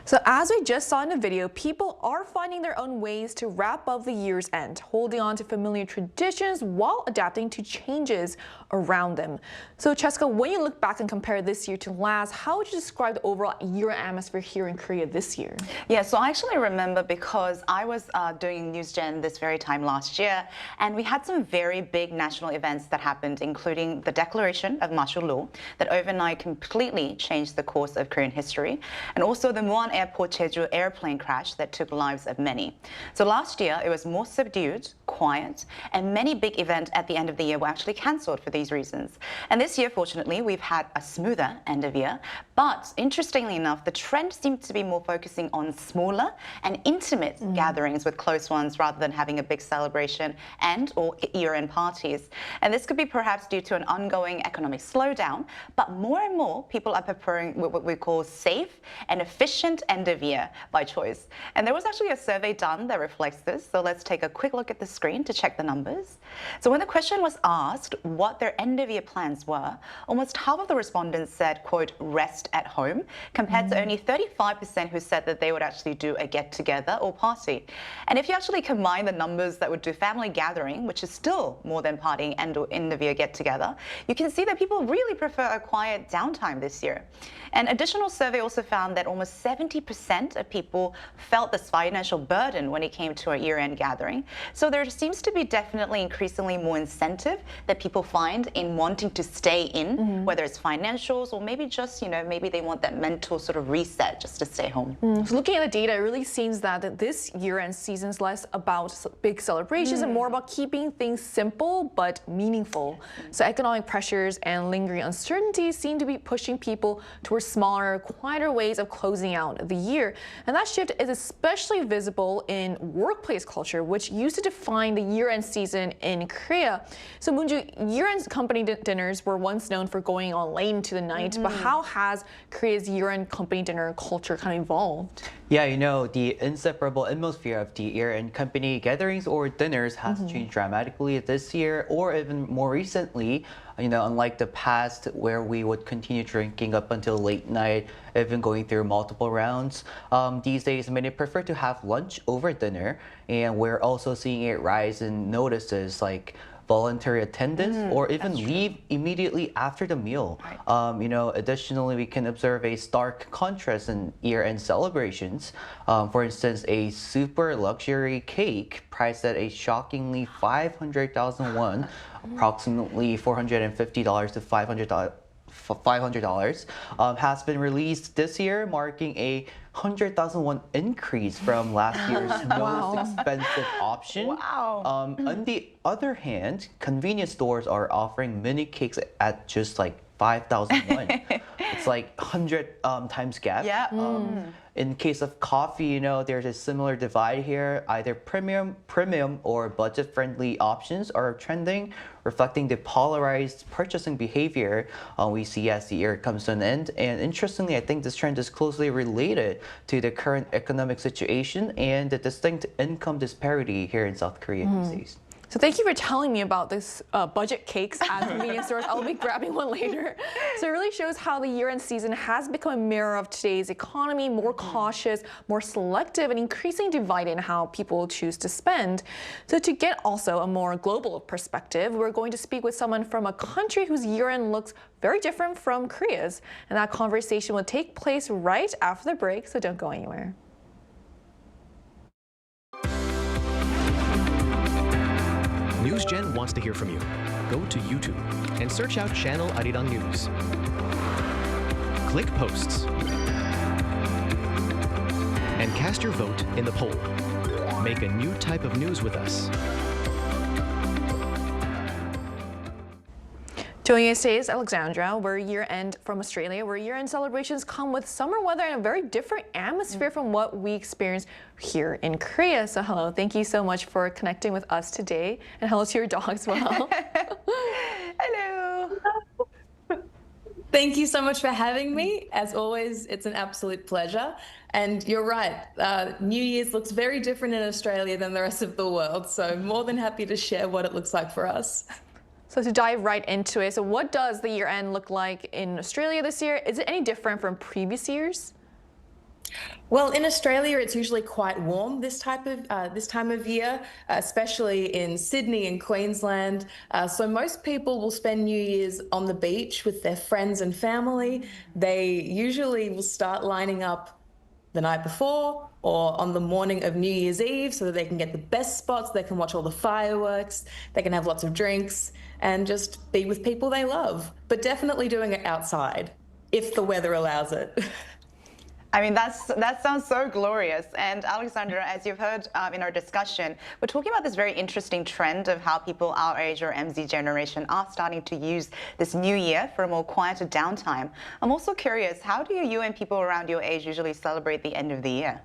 So as we just saw in the video, people are finding their own ways to wrap up the year's end, holding on to familiar traditions while adapting to changes around them. So Cheska, when you look back and compare this year to last, how would you describe the overall year-end atmosphere here in Korea this year?
Yeah, so I actually remember because I was doing NewsGen this very time last year, and we had some very big national events that happened, including the declaration of martial law that overnight completely changed the course of Korean history, and also the Muan Airport Jeju airplane crash that took lives of many. So last year, it was more subdued, quiet, and many big events at the end of the year were actually cancelled for these reasons. And this year, fortunately, we've had a smoother end of year, but interestingly enough, the trend seems to be more focusing on smaller and intimate gatherings with close ones rather than having a big celebration and or year-end parties. And this could be perhaps due to an ongoing economic slowdown, but more and more people are preparing what we call safe and efficient end of year by choice. And there was actually a survey done that reflects this, so let's take a quick look at the screen to check the numbers. So when the question was asked what their end of year plans were, almost half of the respondents said, quote, rest at home, compared to only 35% who said that they would actually do a get together or party. And if you actually combine the numbers that would do family gathering, which is still more than partying and or end of year get together, you can see that people really prefer a quiet downtime this year. An additional survey also found that almost 70% of people felt this financial burden when it came to a year-end gathering. So there seems to be definitely increasingly more incentive that people find in wanting to stay in, whether it's financials or maybe just, you know, maybe they want that mental sort of reset just to stay home.
So looking at the data, it really seems that this year-end season is less about big celebrations and more about keeping things simple but meaningful. So economic pressures and lingering uncertainties seem to be pushing people towards smaller, quieter ways of closing out the year. And that shift is especially visible in workplace culture, which used to define the year-end season in Korea. So Moonju, year-end company dinners were once known for going on late into the night, but how has Korea's year-end company dinner culture kind of evolved?
Yeah, you know, the inseparable atmosphere of the year-end company gatherings or dinners has changed dramatically this year, or even more recently. You know, unlike the past where we would continue drinking up until late night, even going through multiple rounds, these days many prefer to have lunch over dinner, and we're also seeing it rise in notices like voluntary attendance or even leave immediately after the meal. You know, additionally, we can observe a stark contrast in year-end celebrations. For instance, a super luxury cake priced at a shockingly 500,000 won, approximately $450 to $500, has been released this year, marking a 100,000 won increase from last year's most expensive option. On the other hand, convenience stores are offering mini cakes at just like 5,000 won. It's like 100 times gap. In case of coffee, you know, there's a similar divide here. Either premium or budget-friendly options are trending, reflecting the polarized purchasing behavior we see as the year comes to an end. And interestingly, I think this trend is closely related to the current economic situation and the distinct income disparity here in South Korea these days.
So thank you for telling me about this budget cakes at convenience stores. I'll be grabbing one later. So it really shows how the year-end season has become a mirror of today's economy, more cautious, more selective, and increasingly divided in how people choose to spend. So to get also a more global perspective, we're going to speak with someone from a country whose year-end looks very different from Korea's. And that conversation will take place right after the break, so don't go anywhere.
NewsGen wants to hear from you. Go to YouTube and search out channel Arirang News. Click Posts and cast your vote in the poll. Make a new type of news with us.
Joining us today is Alexandra, where year-end from Australia, where year-end celebrations come with summer weather and a very different atmosphere from what we experience here in Korea. So hello, thank you so much for connecting with us today. And hello to your dog as well.
Hello. Thank you so much for having me. As always, it's an absolute pleasure. And you're right, New Year's looks very different in Australia than the rest of the world. So more than happy to share what it looks like for us.
So to dive right into it, so what does the year-end look like in Australia this year? Is it any different from previous years?
Well, in Australia, it's usually quite warm this time of year, especially in Sydney and Queensland. So most people will spend New Year's on the beach with their friends and family. They usually will start lining up the night before or on the morning of New Year's Eve so that they can get the best spots, they can watch all the fireworks, they can have lots of drinks and just be with people they love. But definitely doing it outside, if the weather allows it.
I mean, that sounds so glorious. And Alexandra, as you've heard in our discussion, we're talking about this very interesting trend of how people our age or MZ generation are starting to use this new year for a more quieter downtime. I'm also curious, how do you and people around your age usually celebrate the end of the year?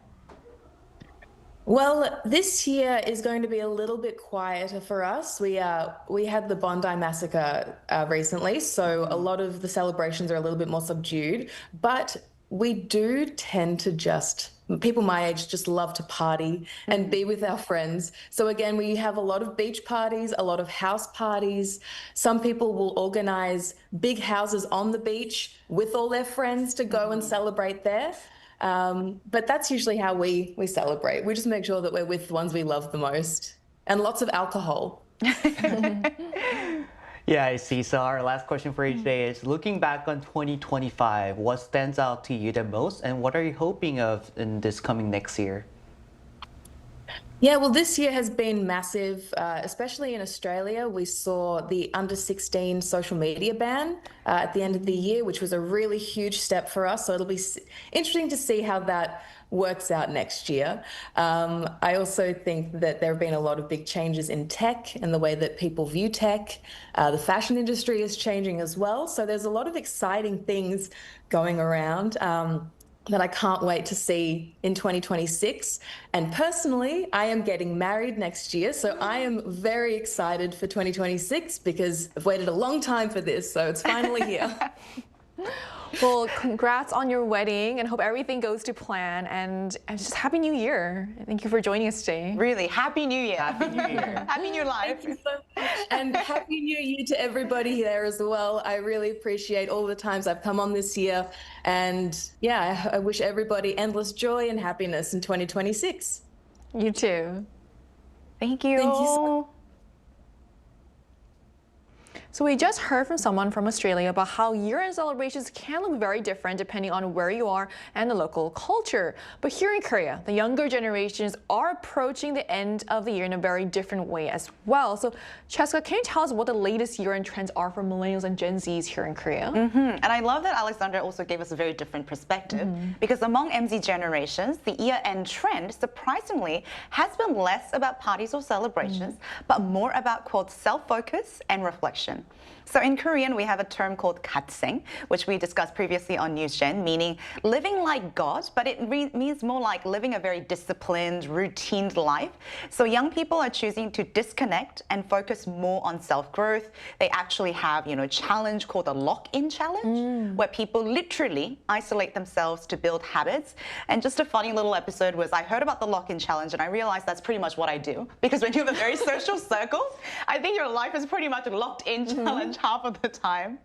Well, this year is going to be a little bit quieter for us. We had the Bondi massacre recently, so a lot of the celebrations are a little bit more subdued, but we do tend to people my age just love to party and be with our friends. So again, we have a lot of beach parties, a lot of house parties. Some people will organize big houses on the beach with all their friends to go and celebrate there. But that's usually how we celebrate. We just make sure that we're with the ones we love the most, and lots of alcohol.
Yeah, I see. So our last question for you today is, looking back on 2025, what stands out to you the most and what are you hoping of in this coming next year?
Yeah, well, this year has been massive, especially in Australia. We saw the under 16 social media ban at the end of the year, which was a really huge step for us. So it'll be interesting to see how that works out next year. I also think that there have been a lot of big changes in tech and the way that people view tech. The fashion industry is changing as well. So there's a lot of exciting things going around that I can't wait to see in 2026. And personally, I am getting married next year. So I am very excited for 2026 because I've waited a long time for this. So it's finally here.
Well, congrats on your wedding and hope everything goes to plan, and just Happy New Year. Thank you for joining us today.
Really, Happy New Year.
Happy New Year.
Happy New Life.
Thank you so much. And Happy New Year to everybody there as well. I really appreciate all the times I've come on this year. And yeah, I wish everybody endless joy and happiness in 2026.
You too.
Thank you.
Thank you so much.
So we just heard from someone from Australia about how year-end celebrations can look very different depending on where you are and the local culture. But here in Korea, the younger generations are approaching the end of the year in a very different way as well. So Cheska, can you tell us what the latest year-end trends are for millennials and Gen Zs here in Korea?
And I love that Alexandra also gave us a very different perspective because among MZ generations, the year-end trend surprisingly has been less about parties or celebrations, but more about, quote, self-focus and reflection. So in Korean, we have a term called gatseng, which we discussed previously on NewsGen, meaning living like God, but it means more like living a very disciplined, routine life. So young people are choosing to disconnect and focus more on self-growth. They actually have, a challenge called the lock-in challenge, where people literally isolate themselves to build habits. And just a funny little episode was I heard about the lock-in challenge and I realized that's pretty much what I do. Because when you have a very social circle, I think your life is pretty much a locked-in challenge half of the time.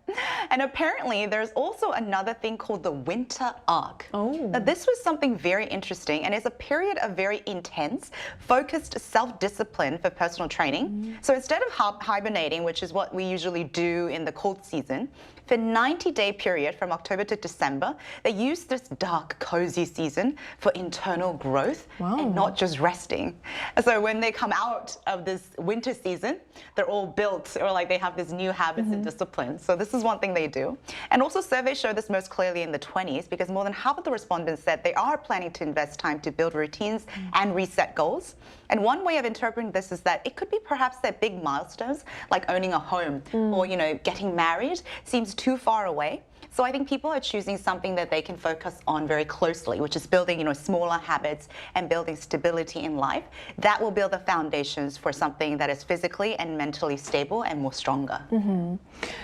And apparently there's also another thing called the winter arc. Now this was something very interesting and it's a period of very intense, focused self-discipline for personal training. So instead of hibernating, which is what we usually do in the cold season, for a 90-day period from October to December, they use this dark, cozy season for internal growth and not just resting. So when they come out of this winter season, they're all built or like they have this new habits and discipline. So this is one thing they do. And also surveys show this most clearly in the 20s because more than half of the respondents said they are planning to invest time to build routines and reset goals. And one way of interpreting this is that it could be perhaps that big milestones like owning a home or, getting married seems too far away. So I think people are choosing something that they can focus on very closely, which is building, smaller habits and building stability in life. That will build the foundations for something that is physically and mentally stable and more stronger.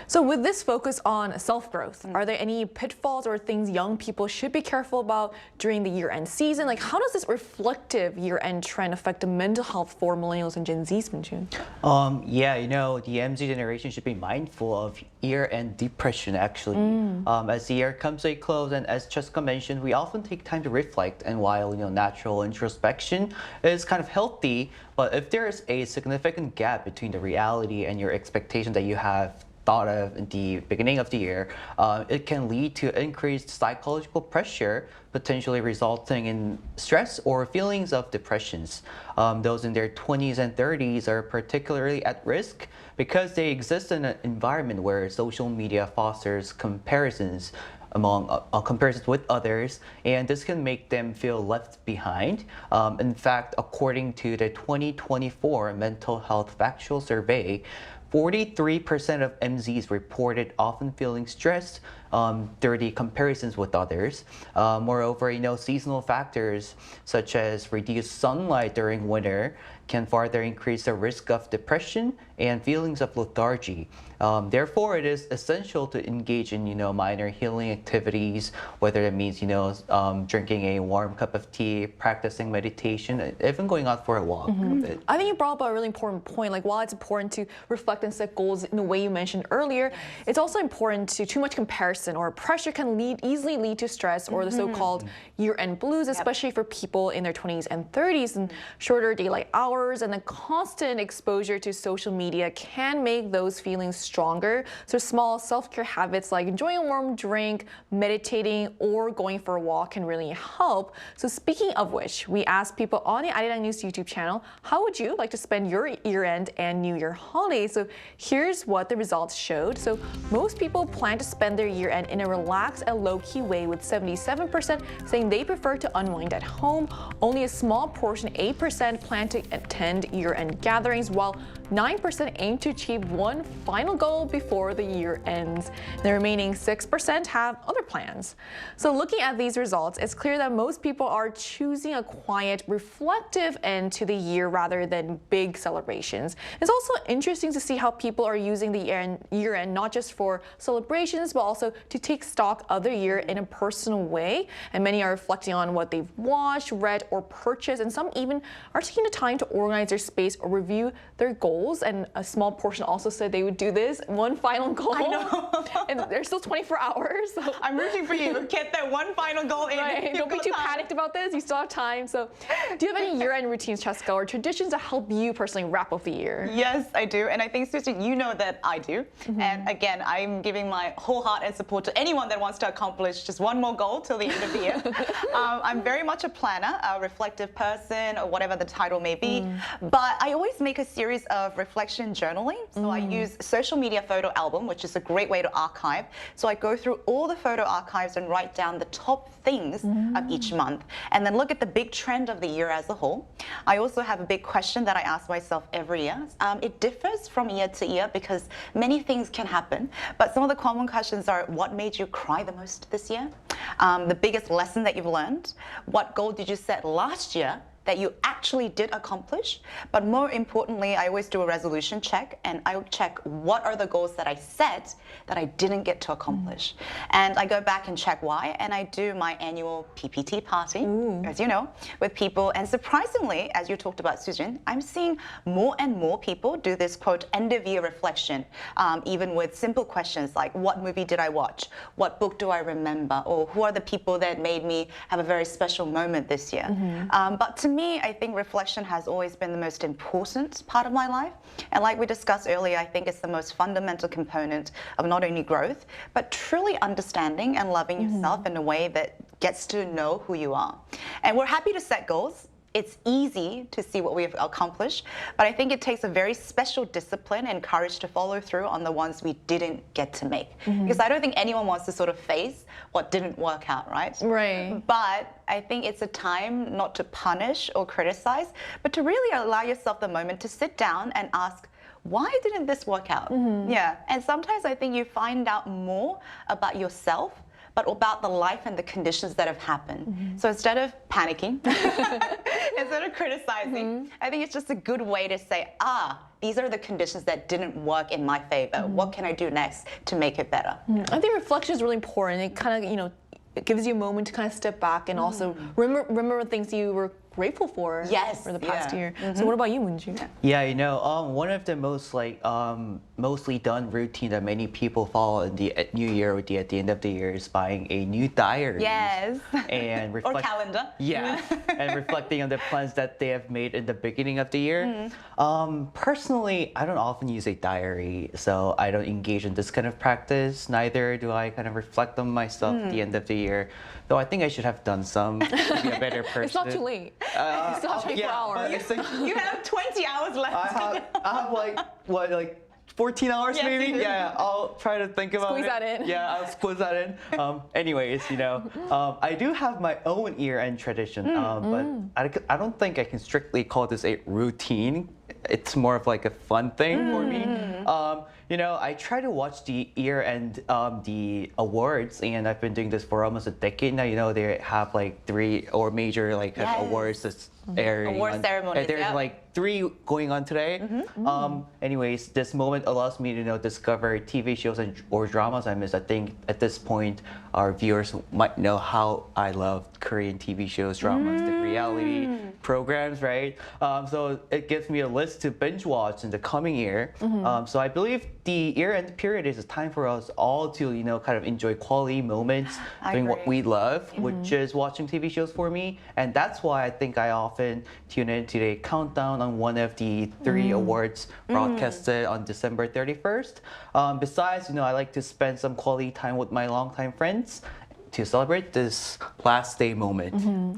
So with this focus on self-growth, are there any pitfalls or things young people should be careful about during the year-end season? Like, how does this reflective year-end trend affect the mental health for millennials and Gen Zs, Minjun?
The MZ generation should be mindful of year-end depression, actually. As the year comes to a close, and as Jessica mentioned, we often take time to reflect. And while natural introspection is kind of healthy, but if there's a significant gap between the reality and your expectation that you have thought of in the beginning of the year, it can lead to increased psychological pressure, potentially resulting in stress or feelings of depressions. Those in their 20s and 30s are particularly at risk because they exist in an environment where social media fosters comparisons with others, and this can make them feel left behind. In fact, according to the 2024 Mental Health Factual Survey, 43% of MZs reported often feeling stressed through the comparisons with others. Moreover, seasonal factors such as reduced sunlight during winter can further increase the risk of depression and feelings of lethargy. Therefore, it is essential to engage in, minor healing activities, whether that means, drinking a warm cup of tea, practicing meditation, even going out for a walk.
I think you brought up a really important point. Like, while it's important to reflect and set goals in the way you mentioned earlier, it's also important to too much comparison or pressure can easily lead to stress or the so-called year-end blues, especially for people in their 20s and 30s, and shorter daylight hours and the constant exposure to social media can make those feelings stronger. So small self-care habits like enjoying a warm drink, meditating, or going for a walk can really help. So speaking of which, we asked people on the Arirang News YouTube channel, how would you like to spend your year-end and New Year holiday? So here's what the results showed. So most people plan to spend their year-end in a relaxed and low-key way, with 77% saying they prefer to unwind at home. Only a small portion, 8%, plan to attend year-end gatherings, while 9% aim to achieve one final goal before the year ends. The remaining 6% have other plans. So looking at these results, it's clear that most people are choosing a quiet, reflective end to the year rather than big celebrations. It's also interesting to see how people are using the year-end not just for celebrations, but also to take stock of their year in a personal way. And many are reflecting on what they've watched, read, or purchased, and some even are taking the time to organize their space or review their goals. And a small portion also said they would do this one final goal. I know. And there's still 24 hours. So.
I'm rooting for you. Get that one final goal in.
Right. Don't be too panicked about this. You still have time. So do you have any year-end routines, Cheska, or traditions that help you personally wrap up the year?
Yes, I do. And I think, Susan, you know that I do. And again, I'm giving my whole heart and support to anyone that wants to accomplish just one more goal till the end of the year. I'm very much a planner, a reflective person, or whatever the title may be. But I always make a series of reflection journaling. So I use social media photo album, which is a great way to archive. So I go through all the photo archives and write down the top things of each month, and then look at the big trend of the year as a whole. I also have a big question that I ask myself every year. It differs from year to year because many things can happen, but some of the common questions are: what made you cry the most this year? The biggest lesson that you've learned? What goal did you set last year that you actually did accomplish? But more importantly, I always do a resolution check, and I check what are the goals that I set that I didn't get to accomplish. And I go back and check why, and I do my annual PPT party, as you know, with people. And surprisingly, as you talked about, Sujin, I'm seeing more and more people do this, quote, end of year reflection, even with simple questions like, what movie did I watch? What book do I remember? Or who are the people that made me have a very special moment this year? But to me, I think reflection has always been the most important part of my life. And like we discussed earlier, I think it's the most fundamental component of not only growth, but truly understanding and loving yourself in a way that gets to know who you are. And we're happy to set goals. It's easy to see what we've accomplished, but I think it takes a very special discipline and courage to follow through on the ones we didn't get to make. Because I don't think anyone wants to sort of face what didn't work out, right?
Right.
But I think it's a time not to punish or criticize, but to really allow yourself the moment to sit down and ask, why didn't this work out? Yeah, and sometimes I think you find out more about yourself, but about the life and the conditions that have happened. So instead of panicking, instead of criticizing, I think it's just a good way to say, these are the conditions that didn't work in my favor. What can I do next to make it better?
I think reflection is really important. It kind of, it gives you a moment to kind of step back and also remember things you were grateful for the past year.
Mm-hmm.
So what about you, Moonju?
Yeah, one of the most mostly done routine that many people follow in the New Year at the end of the year is buying a new diary.
Yes.
And
or calendar.
Yeah, and reflecting on the plans that they have made in the beginning of the year. Personally, I don't often use a diary, so I don't engage in this kind of practice. Neither do I kind of reflect on myself at the end of the year. Though I think I should have done some to be a better person.
It's not too late. You still have 24 hours.
You have 20 hours left.
I have like 14 hours maybe? Yeah, I'll try to think about
Squeeze
it.
that in.
Yeah, I'll squeeze that in. Anyways, I do have my own year-end tradition, but I don't think I can strictly call this a routine. It's more of like a fun thing for me. I try to watch the year-end the awards, and I've been doing this for almost a decade now. They have like 3 or major kind of awards that's airing.
Award ceremonies.
There's like 3 going on today. Anyways, this moment allows me to discover TV shows or dramas I miss. I think at this point, our viewers might know how I love Korean TV shows, dramas, the reality programs, right? So it gives me a list to binge watch in the coming year. So I believe the year-end period is a time for us all to, kind of enjoy quality moments doing what we love, which is watching TV shows for me. And that's why I think I often tune into the countdown on one of the 3 awards broadcasted on December 31st. Besides, I like to spend some quality time with my longtime friends to celebrate this last day moment.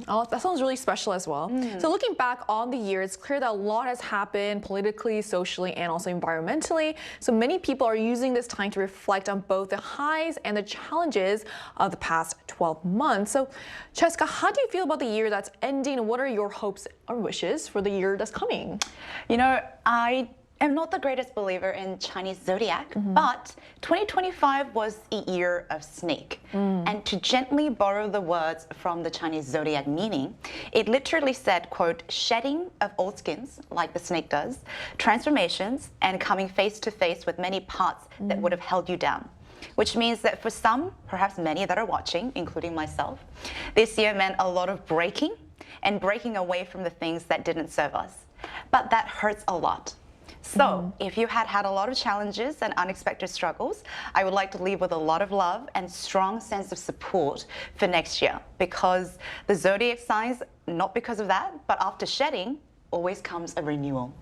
Oh, that sounds really special as well. So looking back on the year, it's clear that a lot has happened politically, socially, and also environmentally. So many people are using this time to reflect on both the highs and the challenges of the past 12 months. So Cheska, how do you feel about the year that's ending? What are your hopes or wishes for the year that's coming?
I'm not the greatest believer in Chinese zodiac, but 2025 was a year of snake. And to gently borrow the words from the Chinese zodiac meaning, it literally said, quote, shedding of old skins, like the snake does, transformations, and coming face to face with many parts that would have held you down. Which means that for some, perhaps many that are watching, including myself, this year meant a lot of breaking and breaking away from the things that didn't serve us. But that hurts a lot. So, if you had a lot of challenges and unexpected struggles, I would like to leave with a lot of love and strong sense of support for next year. Because the zodiac signs, not because of that, but after shedding, always comes a renewal.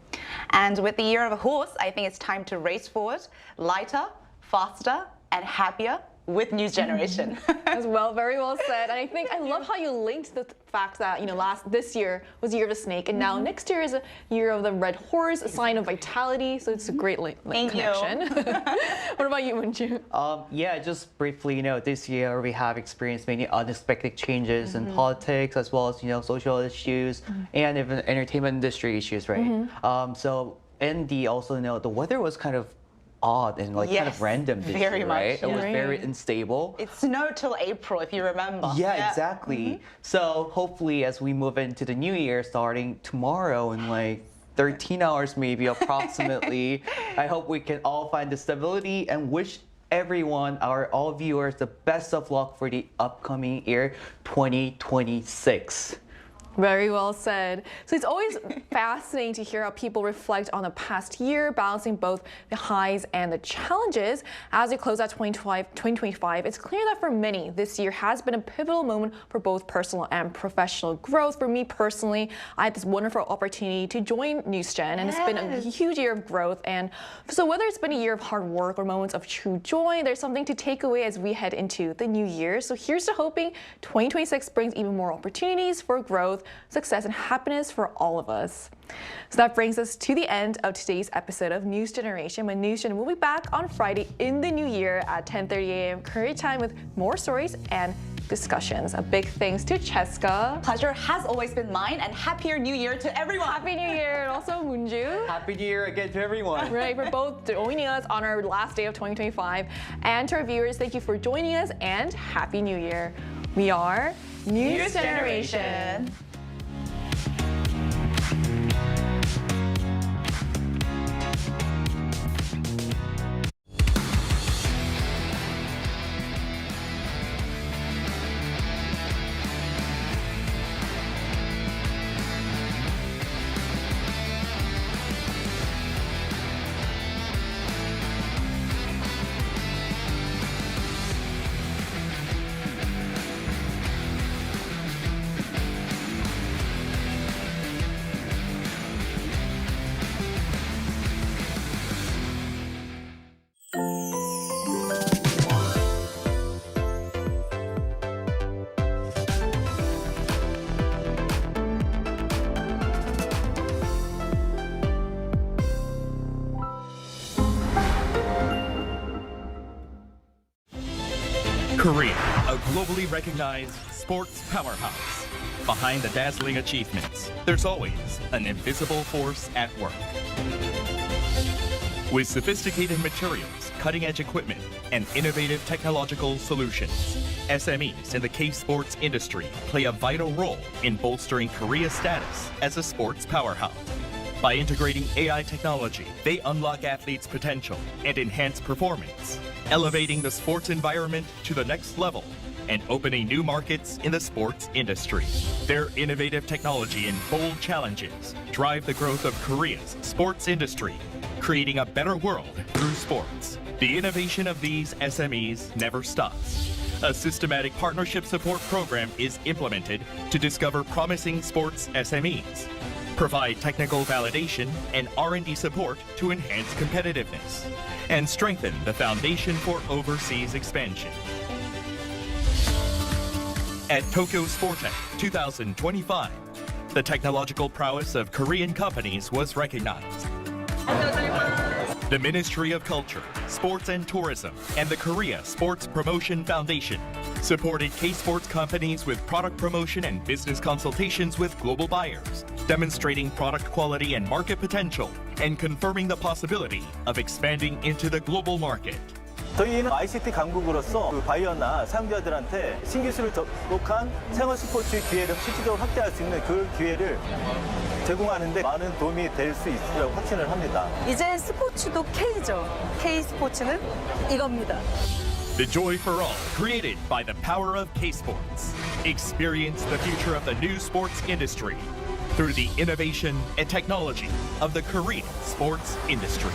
And with the year of a horse, I think it's time to race forward, lighter, faster, and happier with new generation.
As well, very well said. And I think I love how you linked the fact that this year was the year of the snake, and now next year is a year of the red horse, a sign of vitality. So it's a great connection. What about you, Moonju?
Yeah, just briefly, this year we have experienced many unexpected changes in politics, as well as social issues and even entertainment industry issues, right? And the weather was kind of odd and kind of random this year, right? It was very unstable.
It snowed till April, if you remember.
Yeah, exactly. So hopefully as we move into the new year, starting tomorrow in 13 hours maybe approximately, I hope we can all find the stability and wish everyone, all viewers, the best of luck for the upcoming year 2026.
Very well said. So it's always fascinating to hear how people reflect on the past year, balancing both the highs and the challenges. As we close out 2025, it's clear that for many, this year has been a pivotal moment for both personal and professional growth. For me personally, I had this wonderful opportunity to join NewsGen, and it's been a huge year of growth. And so whether it's been a year of hard work or moments of true joy, there's something to take away as we head into the new year. So here's to hoping 2026 brings even more opportunities for growth, success, and happiness for all of us. So that brings us to the end of today's episode of News Generation. When NewsGen will be back on Friday in the new year at 10:30 a.m. Korea time with more stories and discussions. A big thanks to Cheska.
Pleasure has always been mine, and happier new year to everyone.
Happy New Year, and also Moonju.
Happy New Year again to everyone.
Right, for both joining us on our last day of 2025. And to our viewers, thank you for joining us, and Happy New Year. We are News Generation.
Korea, a globally recognized sports powerhouse. Behind the dazzling achievements, there's always an invisible force at work. With sophisticated materials, cutting-edge equipment, and innovative technological solutions, SMEs in the K-sports industry play a vital role in bolstering Korea's status as a sports powerhouse. By integrating AI technology, they unlock athletes' potential and enhance performance, elevating the sports environment to the next level and opening new markets in the sports industry. Their innovative technology and bold challenges drive the growth of Korea's sports industry, creating a better world through sports. The innovation of these SMEs never stops. A systematic partnership support program is implemented to discover promising sports SMEs, provide technical validation and R&D support to enhance competitiveness, and strengthen the foundation for overseas expansion. At Tokyo Sportech 2025, the technological prowess of Korean companies was recognized. The Ministry of Culture, Sports and Tourism, and the Korea Sports Promotion Foundation supported K-sports companies with product promotion and business consultations with global buyers, demonstrating product quality and market potential, and confirming the possibility of expanding into the global market.
저희는 ICT 강국으로서 바이어나 사용자들한테 신기술을 접목한 생활 스포츠 기회를 실질적으로 확대할 수 있는 그 기회를 제공하는 데 많은 도움이 될 수 있으리라고 확신을 합니다.
이제 스포츠도 K죠. K 스포츠는 이겁니다.
The joy for all, created by the power of K-sports. Experience the future of the new sports industry through the innovation and technology of the Korean sports industry.